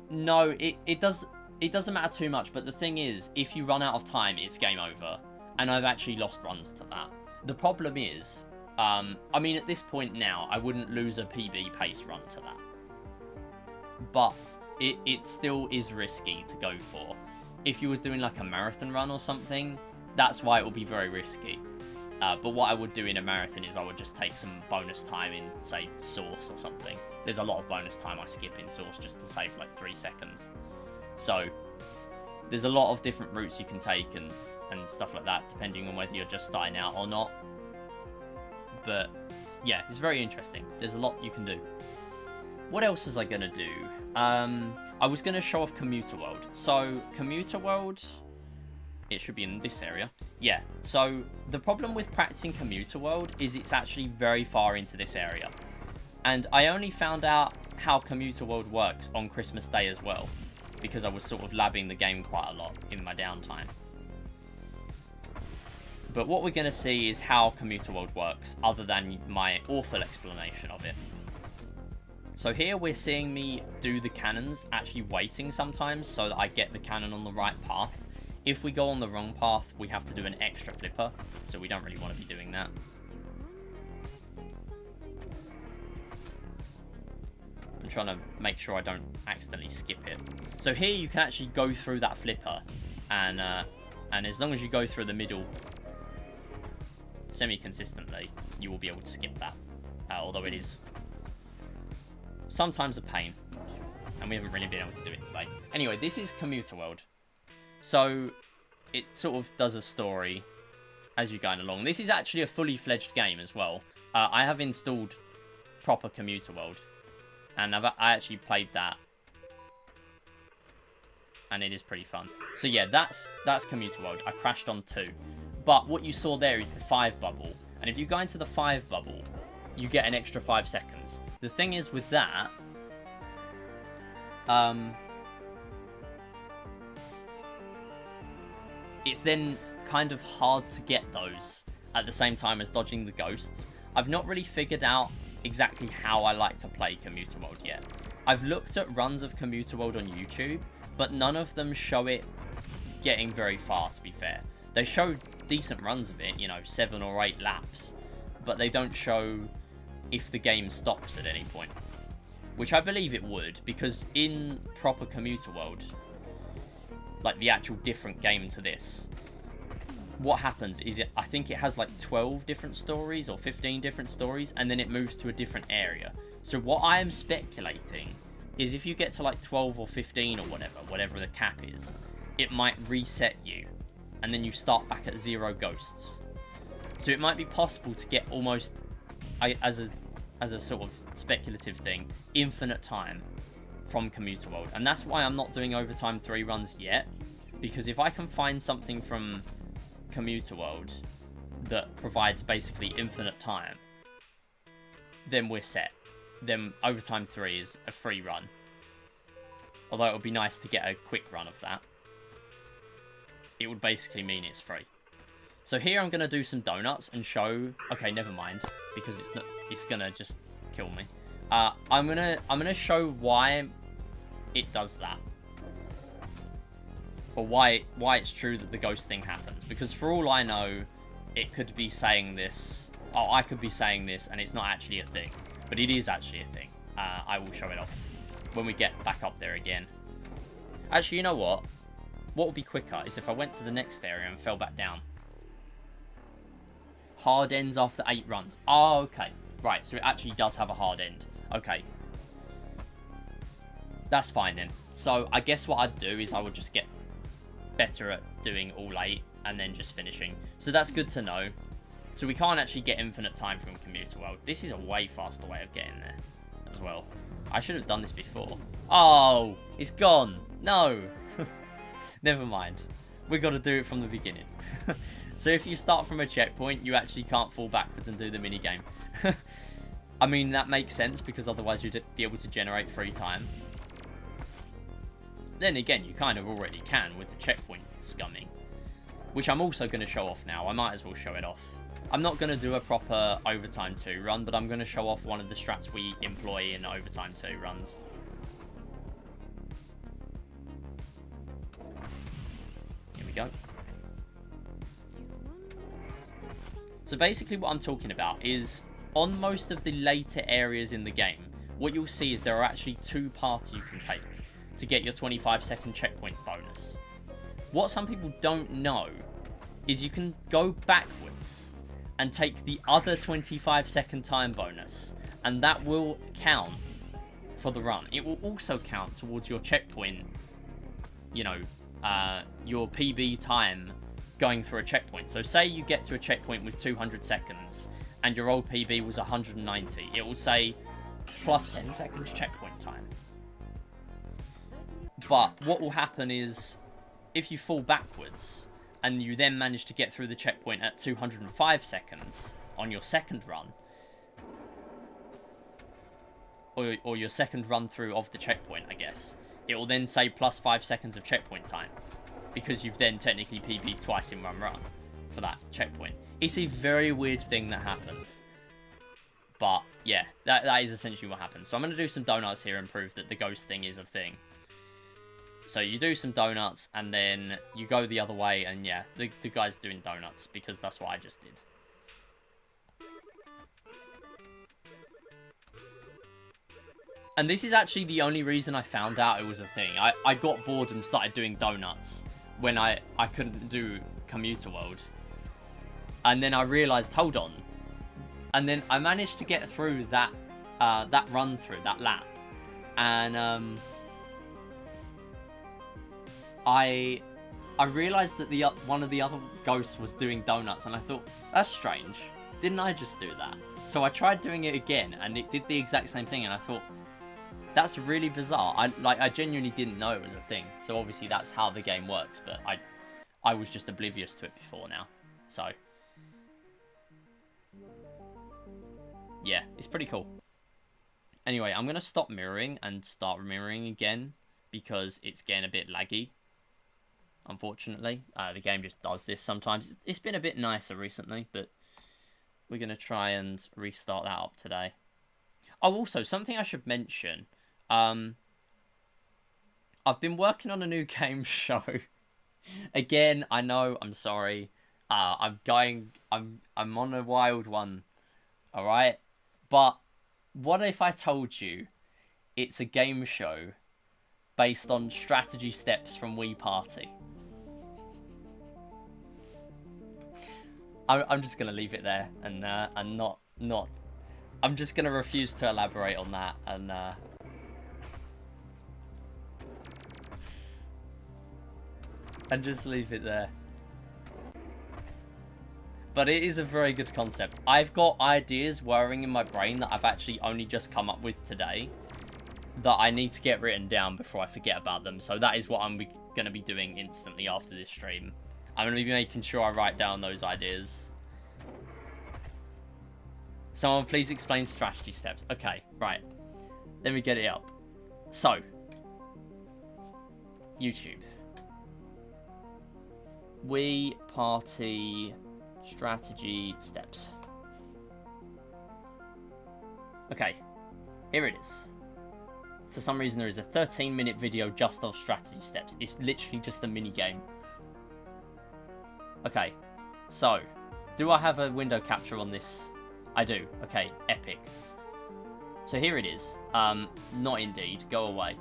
No, it doesn't matter too much, but the thing is, if you run out of time, it's game over. And I've actually lost runs to that. The problem is, I mean, at this point now, I wouldn't lose a PB pace run to that. But it still is risky to go for. If you were doing like a marathon run or something, that's why it will be very risky. But what I would do in a marathon is I would just take some bonus time in, say, Source or something. There's a lot of bonus time I skip in Source just to save like 3 seconds. So there's a lot of different routes you can take and stuff like that, depending on whether you're just starting out or not. But yeah, it's very interesting. There's a lot you can do. What else was I going to do? I was going to show off Commuter World. So Commuter World, it should be in this area. Yeah, so the problem with practicing Commuter World is it's actually very far into this area. And I only found out how Commuter World works on Christmas Day as well, because I was sort of labbing the game quite a lot in my downtime. But what we're going to see is how Commuter World works, other than my awful explanation of it. So here we're seeing me do the cannons, actually waiting sometimes so that I get the cannon on the right path. If we go on the wrong path, we have to do an extra flipper, so we don't really want to be doing that. I'm trying to make sure I don't accidentally skip it. So here you can actually go through that flipper, and as long as you go through the middle semi-consistently, you will be able to skip that. Although it is sometimes a pain, and we haven't really been able to do it today. Anyway, this is Commuter World. So it sort of does a story as you're going along. This is actually a fully fledged game as well. I have installed proper Commuter World, and I actually played that, and it is pretty fun. So yeah, that's Commuter World. I crashed on 2, but what you saw there is the 5 bubble, and if you go into the 5 bubble, you get an extra 5 seconds. The thing is with that, it's then kind of hard to get those at the same time as dodging the ghosts. I've not really figured out exactly how I like to play Commuter World yet. I've looked at runs of Commuter World on YouTube, but none of them show it getting very far, to be fair. They show decent runs of it, you know, 7 or 8 laps, but they don't show if the game stops at any point, which I believe it would, because in proper Commuter World, like the actual different game to this, what happens is I think it has like 12 different stories or 15 different stories, and then it moves to a different area. So what I am speculating is if you get to like 12 or 15 or whatever the cap is, it might reset you, and then you start back at 0 ghosts. So it might be possible to get almost, as a sort of speculative thing, infinite time from Commuter World. And that's why I'm not doing Overtime 3 runs yet, because if I can find something from Commuter World that provides basically infinite time, then we're set. Then Overtime 3 is a free run. Although it would be nice to get a quick run of that. It would basically mean it's free. So here I'm going to do some donuts and show... Okay, never mind, because it's going to just kill me. I'm gonna show why it does that, or why it's true that the ghost thing happens. Because for all I know, it could be saying this. Oh, I could be saying this, and it's not actually a thing, but it is actually a thing. I will show it off when we get back up there again. Actually, you know what? What would be quicker is if I went to the next area and fell back down. Hard ends after 8 runs. Oh, okay. Right, so it actually does have a hard end. Okay. That's fine then. So I guess what I'd do is I would just get better at doing all 8 and then just finishing. So that's good to know. So we can't actually get infinite time from Commuter World. This is a way faster way of getting there as well. I should have done this before. Oh, it's gone. No. Never mind. We've got to do it from the beginning. So if you start from a checkpoint, you actually can't fall backwards and do the minigame. I mean, that makes sense because otherwise you'd be able to generate free time. Then again, you kind of already can with the checkpoint scumming, which I'm also going to show off now. I might as well show it off. I'm not going to do a proper Overtime 2 run, but I'm going to show off one of the strats we employ in Overtime 2 runs. Here we go. So basically what I'm talking about is, on most of the later areas in the game, what you'll see is there are actually 2 paths you can take to get your 25-second checkpoint bonus. What some people don't know is you can go backwards and take the other 25-second time bonus, and that will count for the run. It will also count towards your checkpoint, you know, your PB time going through a checkpoint. So say you get to a checkpoint with 200 seconds and your old PB was 190. It will say plus 10 seconds checkpoint time. But what will happen is, if you fall backwards and you then manage to get through the checkpoint at 205 seconds on your second run, or your second run through of the checkpoint, I guess, it will then say plus 5 seconds of checkpoint time, because you've then technically PB'd twice in one run for that checkpoint. It's a very weird thing that happens. But yeah, that is essentially what happens. So I'm going to do some donuts here and prove that the ghost thing is a thing. So you do some donuts and then you go the other way, and yeah, the guy's doing donuts because that's what I just did. And this is actually the only reason I found out it was a thing. I got bored and started doing donuts when I couldn't do Commuter World. And then I realised, hold on. And then I managed to get through that run through, that lap. And I realised that one of the other ghosts was doing donuts, and I thought, that's strange. Didn't I just do that? So I tried doing it again, and it did the exact same thing, and I thought, that's really bizarre. I genuinely didn't know it was a thing. So obviously that's how the game works, but I was just oblivious to it before now. So yeah, it's pretty cool. Anyway, I'm going to stop mirroring and start mirroring again because it's getting a bit laggy. Unfortunately, the game just does this sometimes. It's been a bit nicer recently, but we're going to try and restart that up today. Oh, also, something I should mention. I've been working on a new game show. Again, I know, I'm sorry. I'm on a wild one. Alright? But what if I told you it's a game show based on strategy steps from Wii Party? I'm just going to leave it there and not... I'm just going to refuse to elaborate on that and just leave it there. But it is a very good concept. I've got ideas whirring in my brain that I've actually only just come up with today that I need to get written down before I forget about them. So that is what I'm going to be doing instantly after this stream. I'm going to be making sure I write down those ideas. Someone please explain strategy steps. Okay, right. Let me get it up. So, YouTube. Wii Party strategy steps. Okay, here it is. For some reason there is a 13-minute video just of strategy steps. It's literally just a mini game. Okay, so, do I have a window capture on this? I do. Okay, epic. So here it is. Not indeed. Go away.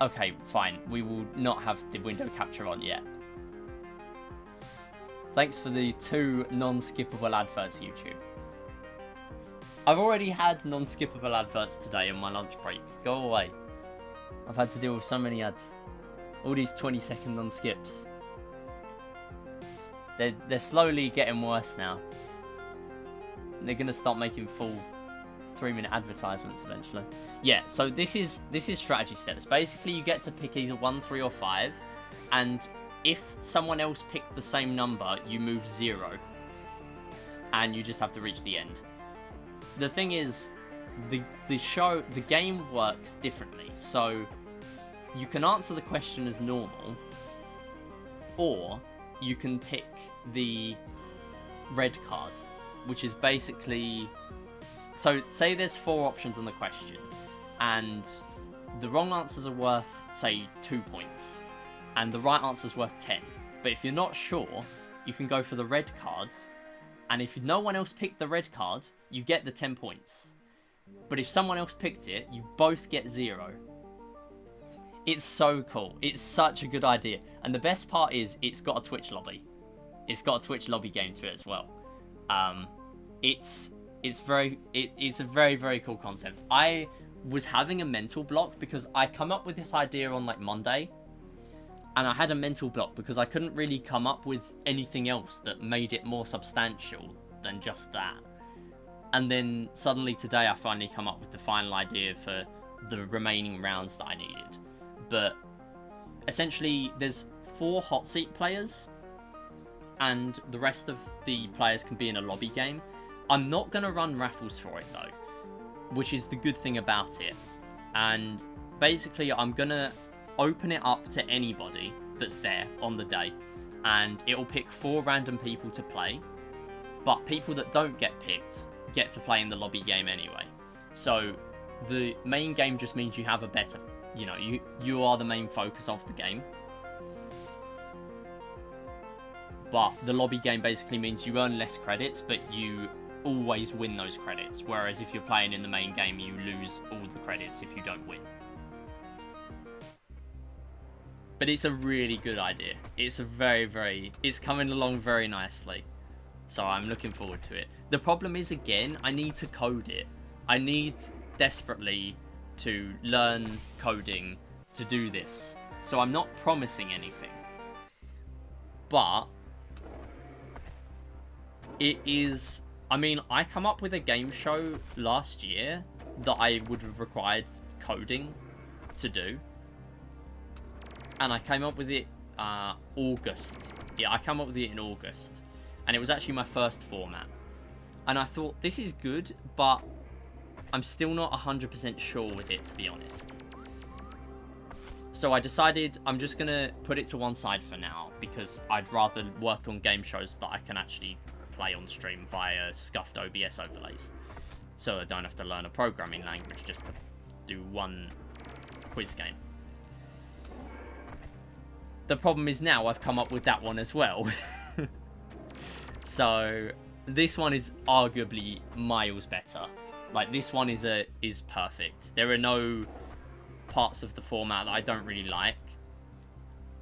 Okay, fine. We will not have the window capture on yet. Thanks for the 2 non-skippable adverts, YouTube. I've already had non-skippable adverts today on my lunch break. Go away. I've had to deal with so many ads. All these 20-second non-skips. They're slowly getting worse now. They're going to start making full 3-minute advertisements eventually. Yeah, so this is strategy steps. Basically, you get to pick either 1, 3, or 5, and if someone else picked the same number, you move 0, and you just have to reach the end. the thing is, the game works differently. So you can answer the question as normal, or you can pick the red card, which is basically, so say there's 4 options on the question, and the wrong answers are worth, say, 2 points, and the right answer's worth 10. But if you're not sure, you can go for the red card, and if no one else picked the red card, you get the 10 points. But if someone else picked it, you both get 0. It's so cool. It's such a good idea. And the best part is, it's got a Twitch lobby. It's got a Twitch lobby game to it as well. It's a very, very cool concept. I was having a mental block because I come up with this idea on like Monday, and I had a mental block because I couldn't really come up with anything else that made it more substantial than just that. And then suddenly today I finally come up with the final idea for the remaining rounds that I needed. But essentially there's 4 hot seat players, and the rest of the players can be in a lobby game. I'm not going to run raffles for it though, which is the good thing about it. And basically I'm going to open it up to anybody that's there on the day, and it will pick 4 random people to play, but people that don't get picked get to play in the lobby game anyway. So the main game just means you have a better, you know, you are the main focus of the game. But the lobby game basically means you earn less credits, but you always win those credits. Whereas if you're playing in the main game, you lose all the credits if you don't win. But it's a really good idea. It's it's coming along very nicely. So I'm looking forward to it. The problem is, again, I need to code it. I need desperately to learn coding to do this. So I'm not promising anything. But it is, I mean, I come up with a game show last year that I would have required coding to do. And I came up with it August. Yeah, I came up with it in August. And it was actually my first format. And I thought, this is good, but I'm still not 100% sure with it, to be honest. So I decided I'm just going to put it to one side for now, because I'd rather work on game shows that I can actually play on stream via scuffed OBS overlays. So I don't have to learn a programming language just to do one quiz game. The problem is now I've come up with that one as well. So this one is arguably miles better. Like, this one is perfect. There are no parts of the format that I don't really like,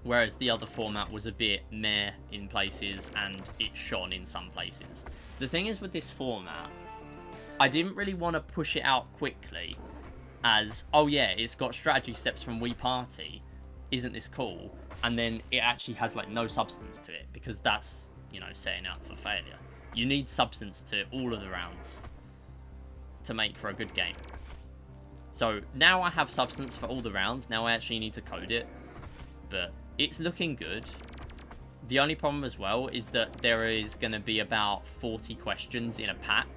whereas the other format was a bit meh in places and it shone in some places. The thing is with this format, I didn't really want to push it out quickly as, oh yeah, it's got strategy steps from Wii Party, isn't this cool? And then it actually has like no substance to it, because that's, you know, setting up for failure. You need substance to all of the rounds to make for a good game. So now I have substance for all the rounds. Now I actually need to code it, but it's looking good. The only problem as well is that there is going to be about 40 questions in a pack.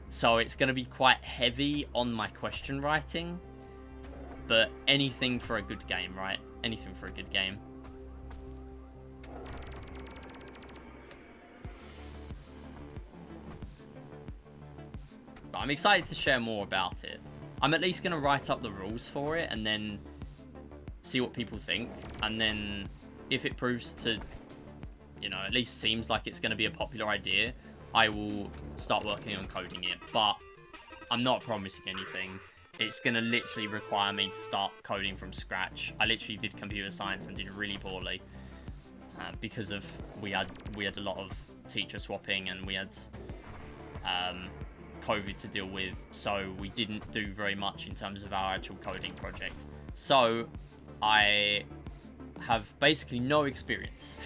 So it's going to be quite heavy on my question writing, but anything for a good game, right? Anything for a good game. But I'm excited to share more about it. I'm at least going to write up the rules for it and then see what people think. And then if it proves to, you know, at least seems like it's going to be a popular idea, I will start working on coding it. But I'm not promising anything. It's going to literally require me to start coding from scratch. I literally did computer science and did really poorly because of we had a lot of teacher swapping and we had COVID to deal with, so we didn't do very much in terms of our actual coding project. So I have basically no experience.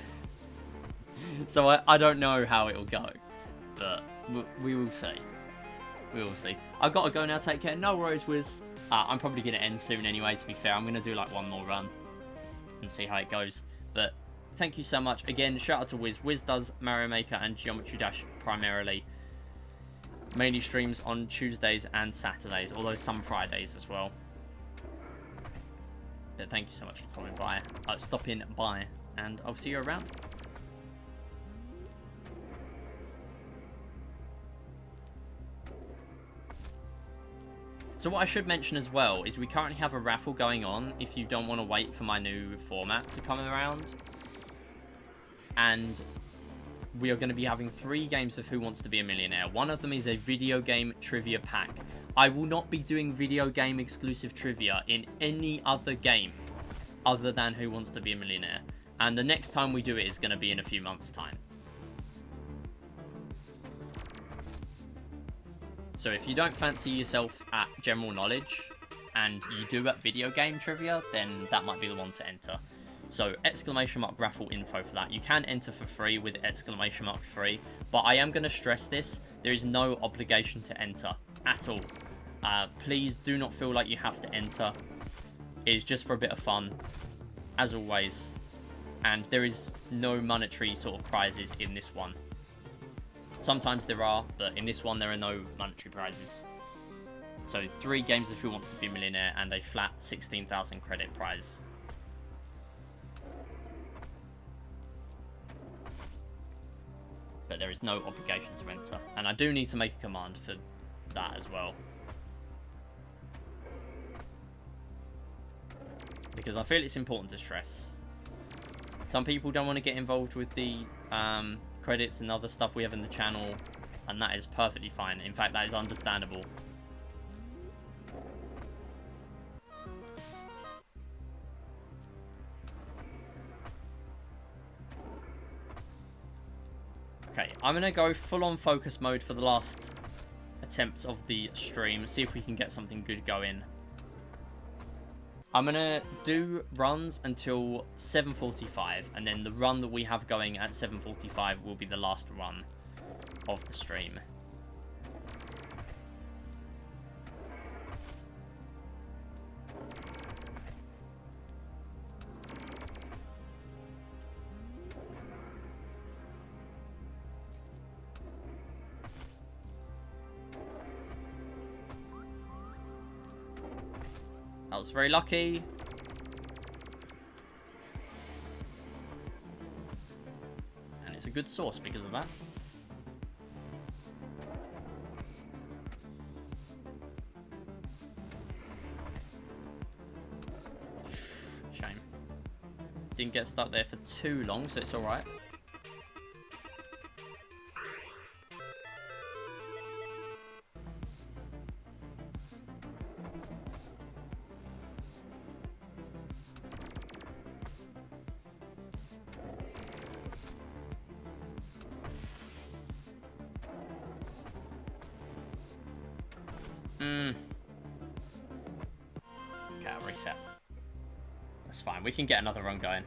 So I don't know how it'll go, but we will see. We will see. I've got to go now. Take care. No worries, Wiz. I'm probably going to end soon anyway, to be fair. I'm going to do like one more run and see how it goes. But thank you so much. Again, shout out to Wiz. Wiz does Mario Maker and Geometry Dash primarily. Mainly streams on Tuesdays and Saturdays, although some Fridays as well. But thank you so much for stopping by, and I'll see you around. So what I should mention as well is we currently have a raffle going on if you don't want to wait for my new format to come around. And we are going to be having 3 games of Who Wants to Be a Millionaire. One of them is a video game trivia pack. I will not be doing video game exclusive trivia in any other game other than Who Wants to Be a Millionaire. And the next time we do it is going to be in a few months' time. So if you don't fancy yourself at general knowledge and you do at video game trivia, then that might be the one to enter. So exclamation mark raffle info for that. You can enter for free with exclamation mark free, but I am going to stress this. There is no obligation to enter at all. Please do not feel like you have to enter. It is just for a bit of fun, as always. And there is no monetary sort of prizes in this one. Sometimes there are, but in this one there are no monetary prizes. So 3 games of Who Wants to Be a Millionaire and a flat 16,000 credit prize. But there is no obligation to enter. And I do need to make a command for that as well. Because I feel it's important to stress. Some people don't want to get involved with the credits and other stuff we have in the channel, and that is perfectly fine. In fact, that is understandable. Okay, I'm going to go full-on focus mode for the last attempts of the stream, see if we can get something good going. I'm going to do runs until 7:45, and then the run that we have going at 7:45 will be the last run of the stream. That was very lucky. And it's a good source because of that. Shame. Didn't get stuck there for too long, so it's alright. Okay, I'll reset. That's fine. We can get another run going.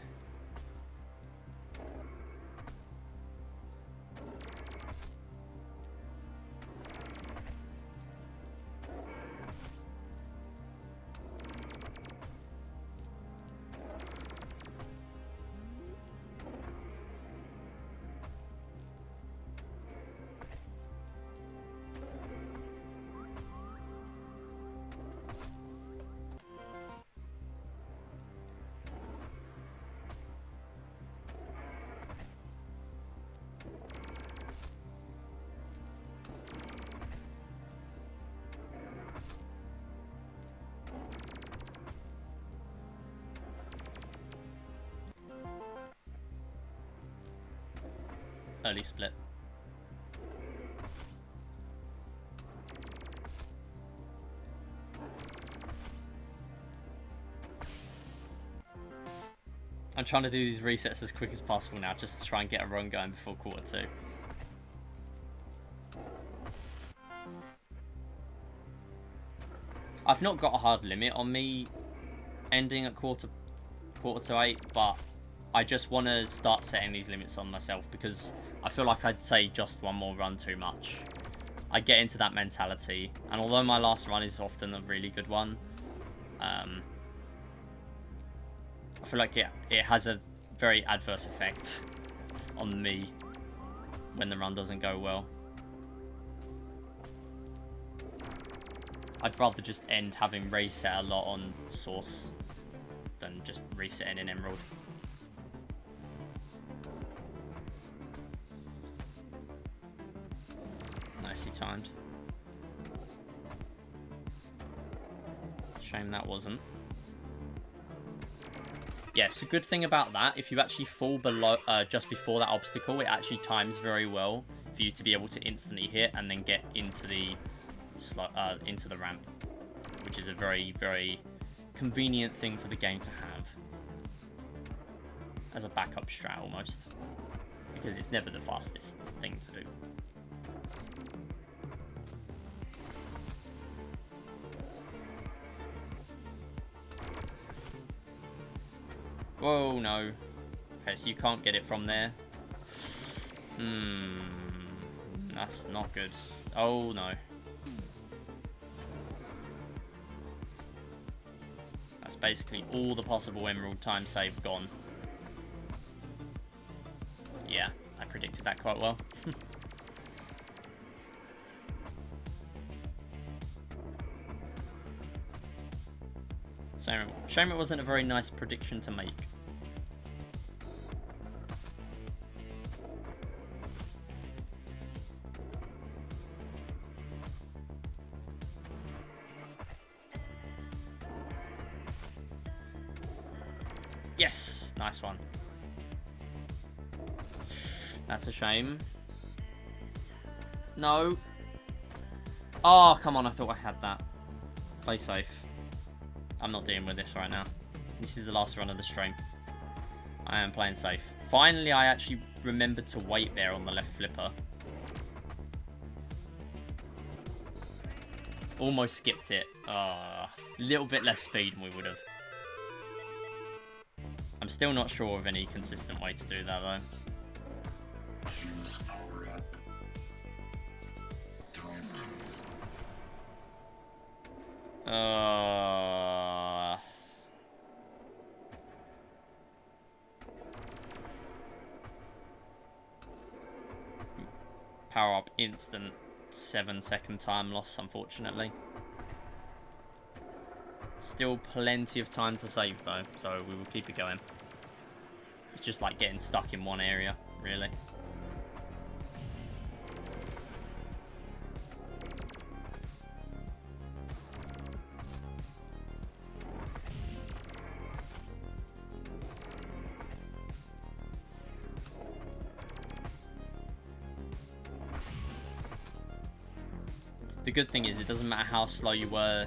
Early split. I'm trying to do these resets as quick as possible now, just to try and get a run going before quarter 2. I've not got a hard limit on me ending at quarter to 8, but I just want to start setting these limits on myself because I feel like I'd say just one more run too much. I get into that mentality, and although my last run is often a really good one, I feel like it has a very adverse effect on me when the run doesn't go well. I'd rather just end having reset a lot on Source than just resetting in Emerald. Nicely timed. Shame that wasn't. Yeah, so good thing about that, if you actually fall below, just before that obstacle, it actually times very well for you to be able to instantly hit and then get into the ramp, which is a very, very convenient thing for the game to have as a backup strat almost, because it's never the fastest thing to do. Whoa, no. Okay, so you can't get it from there. That's not good. Oh, no. That's basically all the possible Emerald time save gone. Yeah, I predicted that quite well. Shame it wasn't a very nice prediction to make. Yes! Nice one. That's a shame. No. Oh, come on. I thought I had that. Play safe. I'm not dealing with this right now. This is the last run of the stream. I am playing safe. Finally, I actually remembered to wait there on the left flipper. Almost skipped it. A little bit less speed than we would have. I'm still not sure of any consistent way to do that, though. Power up instant 7-second time loss, unfortunately. Still plenty of time to save though, so we will keep it going. It's just like getting stuck in one area, really. The good thing is it doesn't matter how slow you were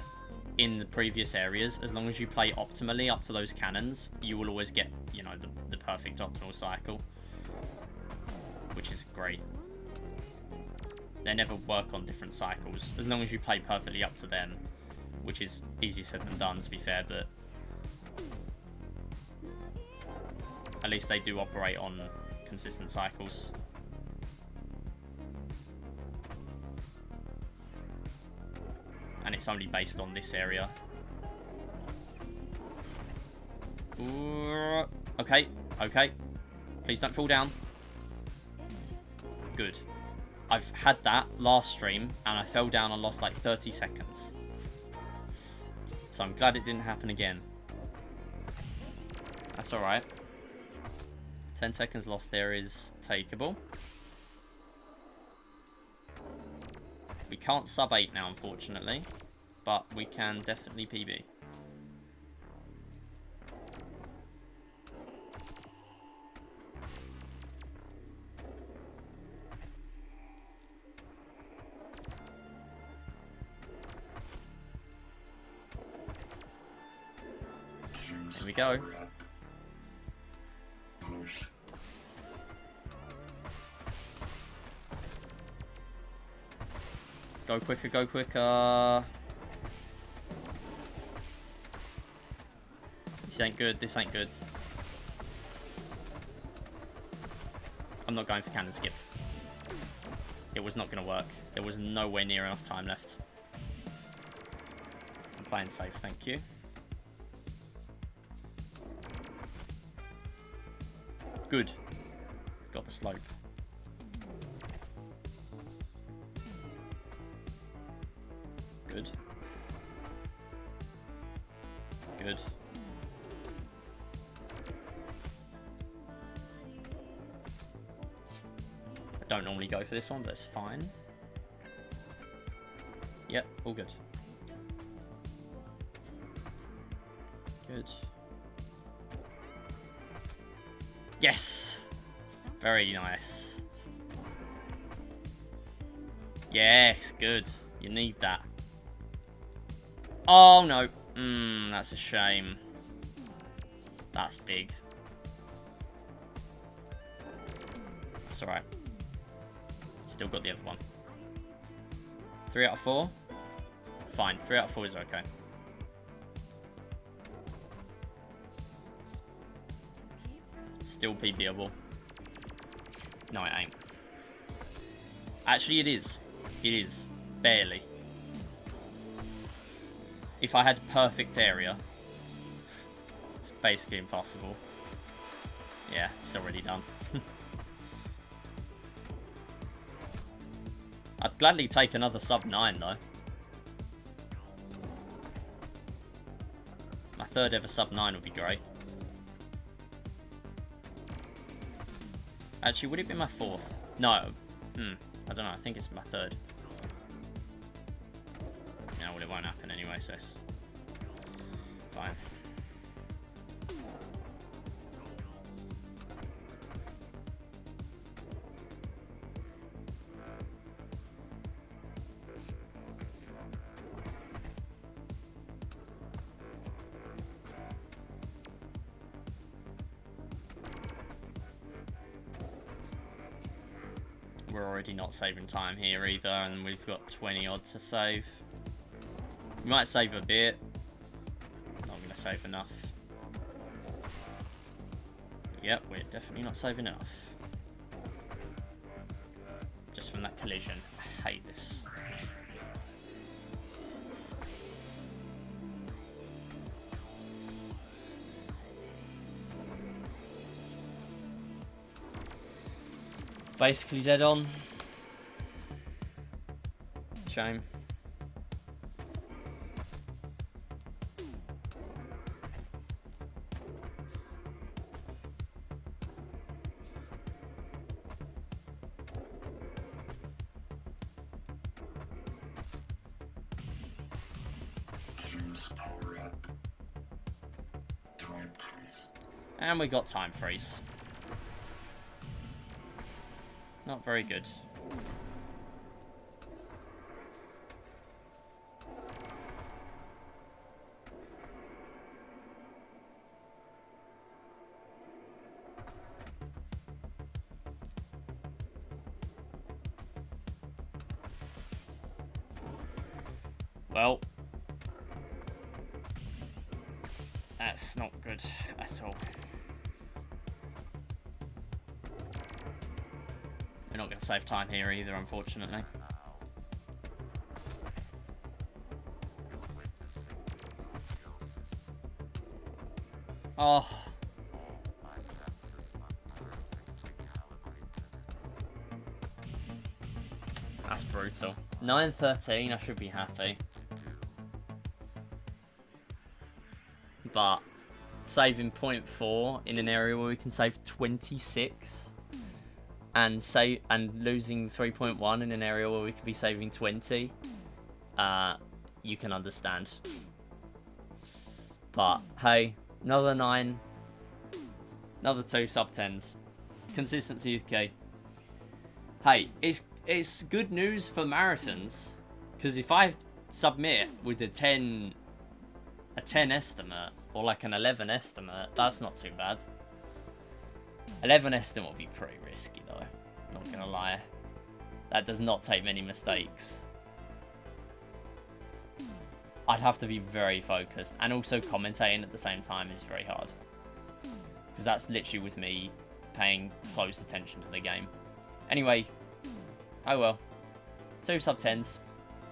in the previous areas, as long as you play optimally up to those cannons, you will always get, you know, the perfect optimal cycle, which is great. They never work on different cycles, as long as you play perfectly up to them, which is easier said than done, to be fair, but at least they do operate on consistent cycles. And it's only based on this area. Ooh, okay, okay. Please don't fall down. Good. I've had that last stream, and I fell down and lost like 30 seconds. So I'm glad it didn't happen again. That's alright. 10 seconds lost there is takeable. We can't sub 8 now, unfortunately, but we can definitely PB. Here we go. Go quicker, go quicker. This ain't good, this ain't good. I'm not going for cannon skip. It was not going to work. There was nowhere near enough time left. I'm playing safe, thank you. Good. Got the slope. Good. good. I don't normally go for this one, but it's fine. Yep, all good. Good. Yes! Very nice. Yes, good. You need that. Oh, no. That's a shame. That's big. That's alright. Still got the other one. 3 out of 4? Fine. 3 out of 4 is okay. Still PBable. No, it ain't. Actually, it is. It is. Barely. If I had perfect area, it's basically impossible. Yeah, it's already done. I'd gladly take another sub 9 though. My 3rd ever sub 9 would be great. Actually, would it be my 4th? No. I don't know. I think it's my 3rd. Yeah, well, it won't happen anyway, so it's fine. We're already not saving time here either, and we've got 20 odd to save. We might save a bit. Not going to save enough. But yep, we're definitely not saving enough. Just from that collision. I hate this. Basically dead on. Shame. And we got time freeze. Not very good. Well, that's not good at all. We're not going to save time here either, unfortunately. Oh. That's brutal. 9:13, I should be happy. But saving 0.4 in an area where we can save 26 and losing 3.1 in an area where we could be saving 20, you can understand. But hey, another 9, another 2 sub 10s. Consistency is key. Hey, it's good news for marathons, because if I submit with a 10 estimate or like an 11 estimate, that's not too bad. 11 estimate would be pretty risky though, not gonna lie. That does not take many mistakes. I'd have to be very focused, and also commentating at the same time is very hard, because that's literally with me paying close attention to the game. Anyway, oh well, 2 sub 10s,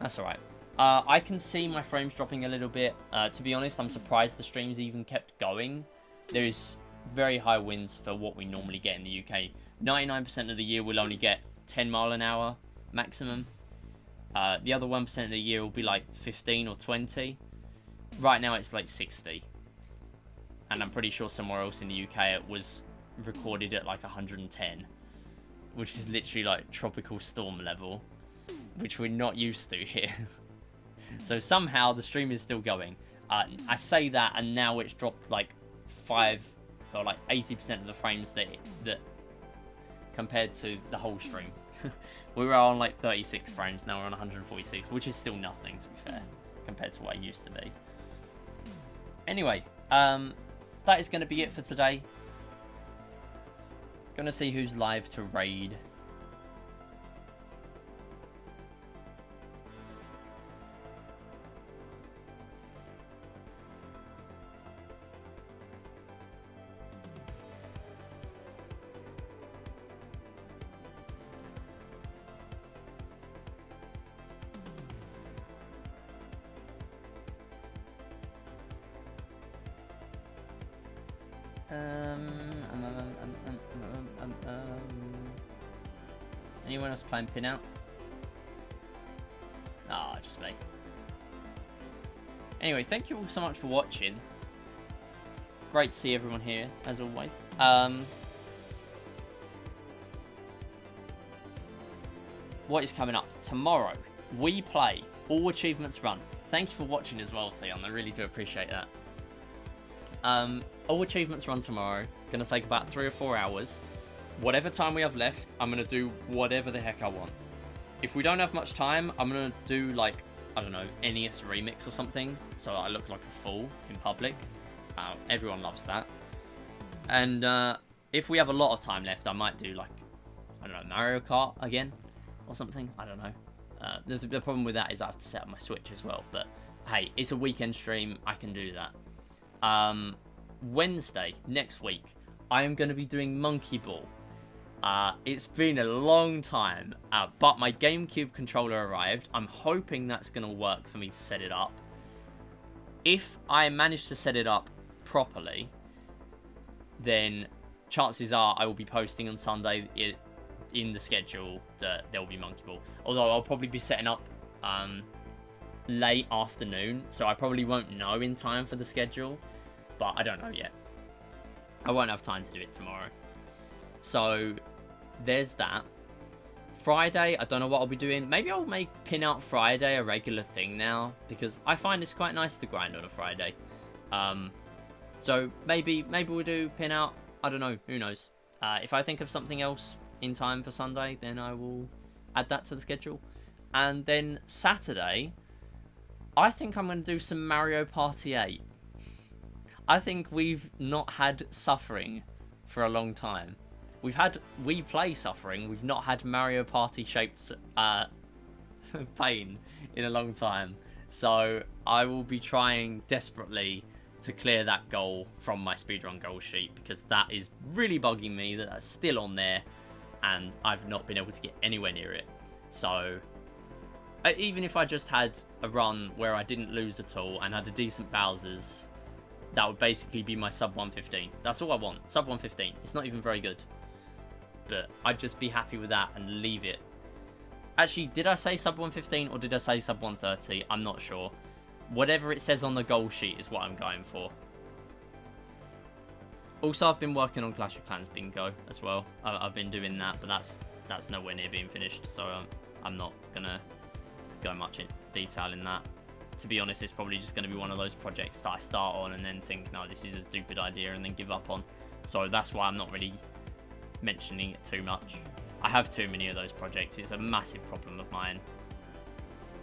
that's alright. I can see my frames dropping a little bit. To be honest, I'm surprised the streams even kept going. There's very high winds for what we normally get in the UK. 99% of the year we'll only get 10 mile an hour maximum. The other 1% of the year will be like 15 or 20. Right now it's like 60. and I'm pretty sure somewhere else in the UK it was recorded at like 110, which is literally like tropical storm level, which we're not used to here. So somehow the stream is still going. I say that, and now it's dropped like 5 or like 80% of the frames that compared to the whole stream. We were on like 36 frames, now we're on 146, which is still nothing, to be fair, compared to what I used to be. Anyway, that is going to be it for today. Gonna see who's live to raid. Anyone else playing PinOut? Ah, just me. Anyway, thank you all so much for watching. Great to see everyone here, as always. What is coming up? Tomorrow, we play All Achievements Run. Thank you for watching as well, Theon. I really do appreciate that. All Achievements Run tomorrow. Going to take about 3 or 4 hours. Whatever time we have left, I'm going to do whatever the heck I want. If we don't have much time, I'm going to do, like, I don't know, NES remix or something, so I look like a fool in public. Everyone loves that. And if we have a lot of time left, I might do, like, I don't know, Mario Kart again or something. I don't know. The problem with that is I have to set up my Switch as well, but hey, it's a weekend stream. I can do that. Wednesday, next week, I am going to be doing Monkey Ball. It's been a long time, but my GameCube controller arrived. I'm hoping that's going to work for me to set it up. If I manage to set it up properly, then chances are I will be posting on Sunday in the schedule that there will be Monkey Ball. Although I'll probably be setting up late afternoon, so I probably won't know in time for the schedule, but I don't know yet. I won't have time to do it tomorrow. So there's that. Friday, I don't know what I'll be doing. Maybe I'll make PinOut Friday a regular thing now, because I find it's quite nice to grind on a Friday. So maybe we'll do PinOut. I don't know. Who knows? If I think of something else in time for Sunday, then I will add that to the schedule. And then Saturday, I think I'm going to do some Mario Party 8. I think we've not had Suffering for a long time. We've had We Play Suffering. We've not had Mario Party shaped pain in a long time. So I will be trying desperately to clear that goal from my speedrun goal sheet, because that is really bugging me that that's still on there and I've not been able to get anywhere near it. So even if I just had a run where I didn't lose at all and had a decent Bowser's, that would basically be my sub 115. That's all I want. Sub 115. It's not even very good, but I'd just be happy with that and leave it. Actually, did I say sub 115 or did I say sub 130? I'm not sure. Whatever it says on the goal sheet is what I'm going for. Also, I've been working on Clash of Clans Bingo as well. I've been doing that, but that's nowhere near being finished, so I'm not gonna go much in detail in that. To be honest, it's probably just going to be one of those projects that I start on and then think, no, this is a stupid idea, and then give up on. So that's why I'm not really mentioning it too much. I have too many of those projects. It's a massive problem of mine.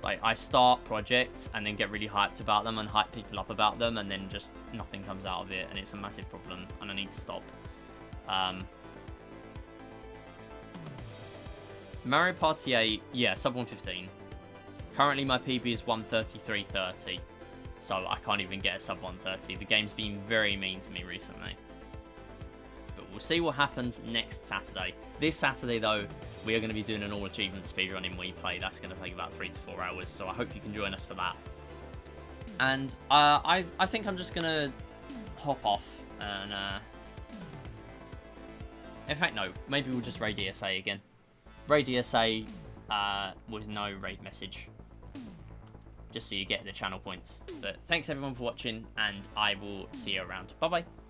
Like, I start projects and then get really hyped about them and hype people up about them, and then just nothing comes out of it, and it's a massive problem, and I need to stop. Mario Party 8, yeah, sub 115. Currently my PB is 133.30, so I can't even get a sub 130. The game's been very mean to me recently. But we'll see what happens next Saturday. This Saturday, though, we are going to be doing an all achievement speedrun in We Play. That's going to take about 3 to 4 hours, so I hope you can join us for that. And I think I'm just going to hop off and... in fact, no. Maybe we'll just raid ESA again. Raid ESA with no raid message. just so you get the channel points. But thanks everyone for watching, and I will see you around. Bye bye.